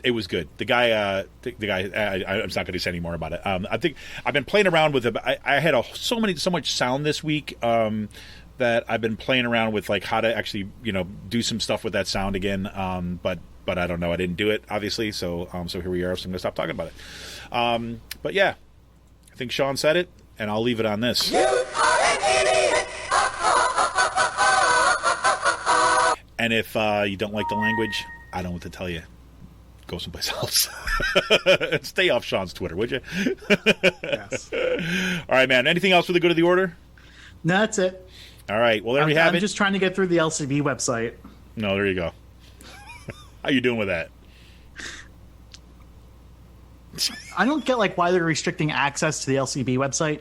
it was good. The guy. I'm just not going to say any more about it. I think I've been playing around with it. I had so much sound this week that I've been playing around with, like how to actually do some stuff with that sound again. But I don't know. I didn't do it obviously. So here we are. So I'm going to stop talking about it. But yeah, I think Sean said it, and I'll leave it on this. You are an idiot. And if you don't like the language, I don't know what to tell you. Go someplace else. Stay off Sean's Twitter, would you? Yes. All right, man. Anything else for the good of the order? No, that's it. All right. Well, there we have it. I'm just trying to get through the LCB website. No, there you go. How you doing with that? I don't get why they're restricting access to the LCB website.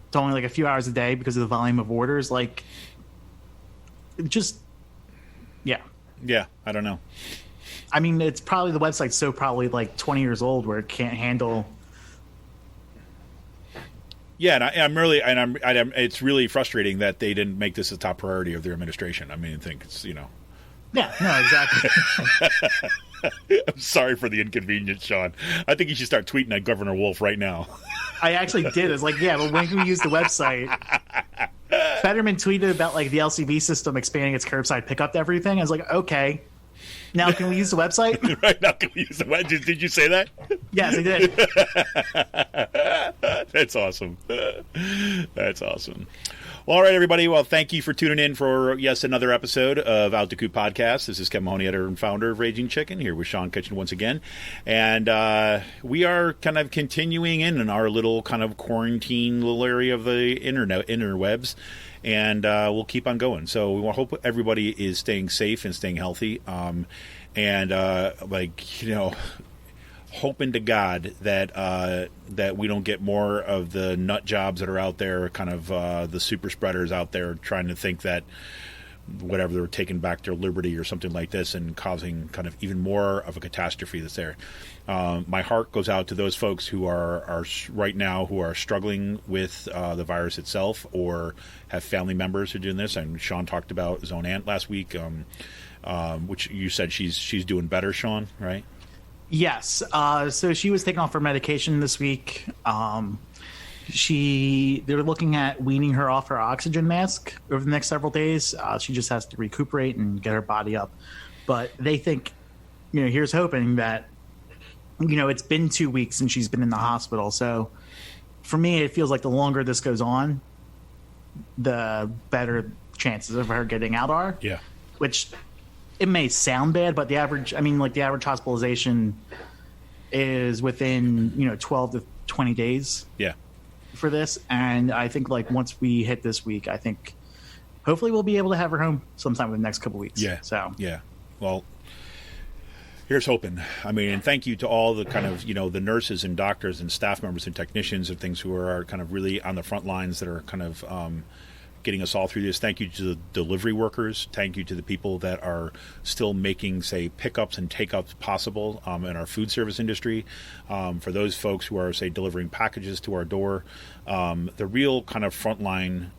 It's only a few hours a day because of the volume of orders. Yeah, I don't know. I mean, it's probably the website's so probably 20 years old where it can't handle. Yeah, and it's really frustrating that they didn't make this a top priority of their administration. I mean, I think it's Yeah, no, exactly. I'm sorry for the inconvenience, Sean. I think you should start tweeting at Governor Wolf right now. I actually did. It's but when can we use the website? Fetterman tweeted about the LCB system expanding its curbside pickup to everything. I was like, okay, now can we use the website? Right now, can we use the website? Did you say that? Yes, I did. That's awesome. That's awesome. Well, all right, everybody. Well, thank you for tuning in for, yes, another episode of Out the Coop Podcast. This is Kevin Mahoney, editor and founder of Raging Chicken, here with Sean Kitchen once again. And we are kind of continuing in our little kind of quarantine little area of the interwebs. And we'll keep on going. So we hope everybody is staying safe and staying healthy. Hoping to God that we don't get more of the nut jobs that are out there, kind of the super spreaders out there trying to think that whatever they're taking back their liberty or something like this and causing kind of even more of a catastrophe that's there. My heart goes out to those folks who are right now who are struggling with the virus itself or have family members who are doing this. And Sean talked about his own aunt last week, which you said she's doing better, Sean, right? Yes. So she was taking off her medication this week. They're looking at weaning her off her oxygen mask over the next several days. She just has to recuperate and get her body up. But they think, here's hoping that it's been 2 weeks since she's been in the hospital. So for me, it feels like the longer this goes on, the better chances of her getting out are. Yeah. Which it may sound bad, but the average hospitalization is within, 12 to 20 days. Yeah. For this. And I think once we hit this week, I think hopefully we'll be able to have her home sometime in the next couple weeks. Yeah. So, yeah. Well, here's hoping. I mean, and thank you to all the kind of, the nurses and doctors and staff members and technicians and things who are kind of really on the front lines that are kind of getting us all through this. Thank you to the delivery workers. Thank you to the people that are still making, say, pickups and takeouts possible in our food service industry. For those folks who are, say, delivering packages to our door, the real kind of frontline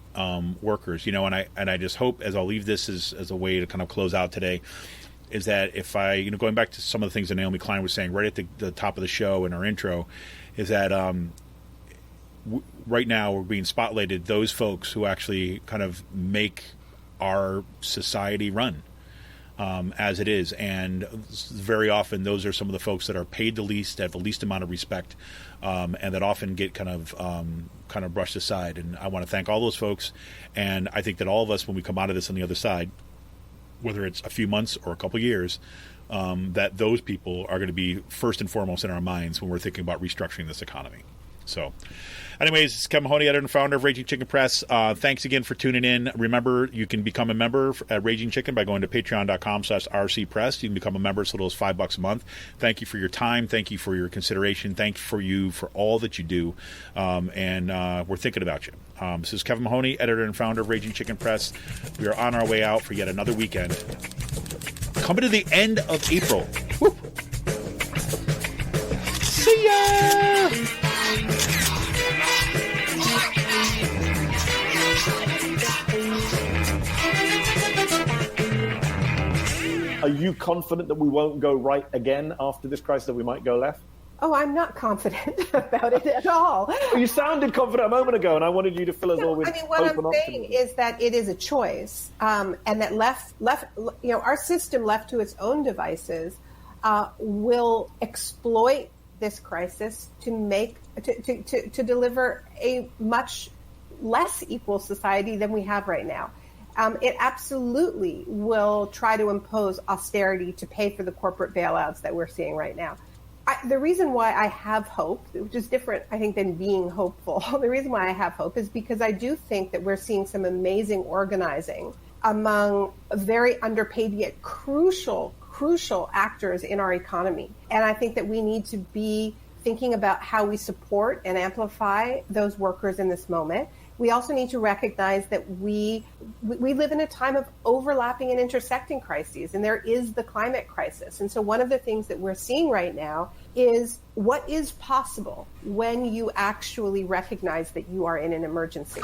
workers, and I just hope, as I'll leave this as a way to kind of close out today, is that if I, going back to some of the things that Naomi Klein was saying right at the top of the show in our intro, is that right now we're being spotlighted, those folks who actually kind of make our society run as it is. And very often those are some of the folks that are paid the least, have the least amount of respect, and that often get kind of brushed aside. And I want to thank all those folks. And I think that all of us, when we come out of this on the other side, whether it's a few months or a couple of years, that those people are going to be first and foremost in our minds when we're thinking about restructuring this economy. So anyways, it's Kevin Mahoney, editor and founder of Raging Chicken Press. Thanks again for tuning in. Remember, you can become a member at Raging Chicken by going to patreon.com/rcpress. You can become a member as little as $5 a month. Thank you for your time. Thank you for your consideration. Thank you for all that you do. And we're thinking about you. This is Kevin Mahoney, editor and founder of Raging Chicken Press. We are on our way out for yet another weekend. Coming to the end of April. Woo. See ya! Are you confident that we won't go right again after this crisis, that we might go left? Oh, I'm not confident about it at all. Well, you sounded confident a moment ago, and I wanted you to fill us all with what open I'm saying is that it is a choice, and that our system left to its own devices will exploit this crisis to deliver a much less equal society than we have right now. It absolutely will try to impose austerity to pay for the corporate bailouts that we're seeing right now. The reason why I have hope, which is different, I think, than being hopeful, the reason why I have hope is because I do think that we're seeing some amazing organizing among very underpaid yet crucial actors in our economy. And I think that we need to be thinking about how we support and amplify those workers in this moment. We also need to recognize that we live in a time of overlapping and intersecting crises, and there is the climate crisis. And so one of the things that we're seeing right now is what is possible when you actually recognize that you are in an emergency.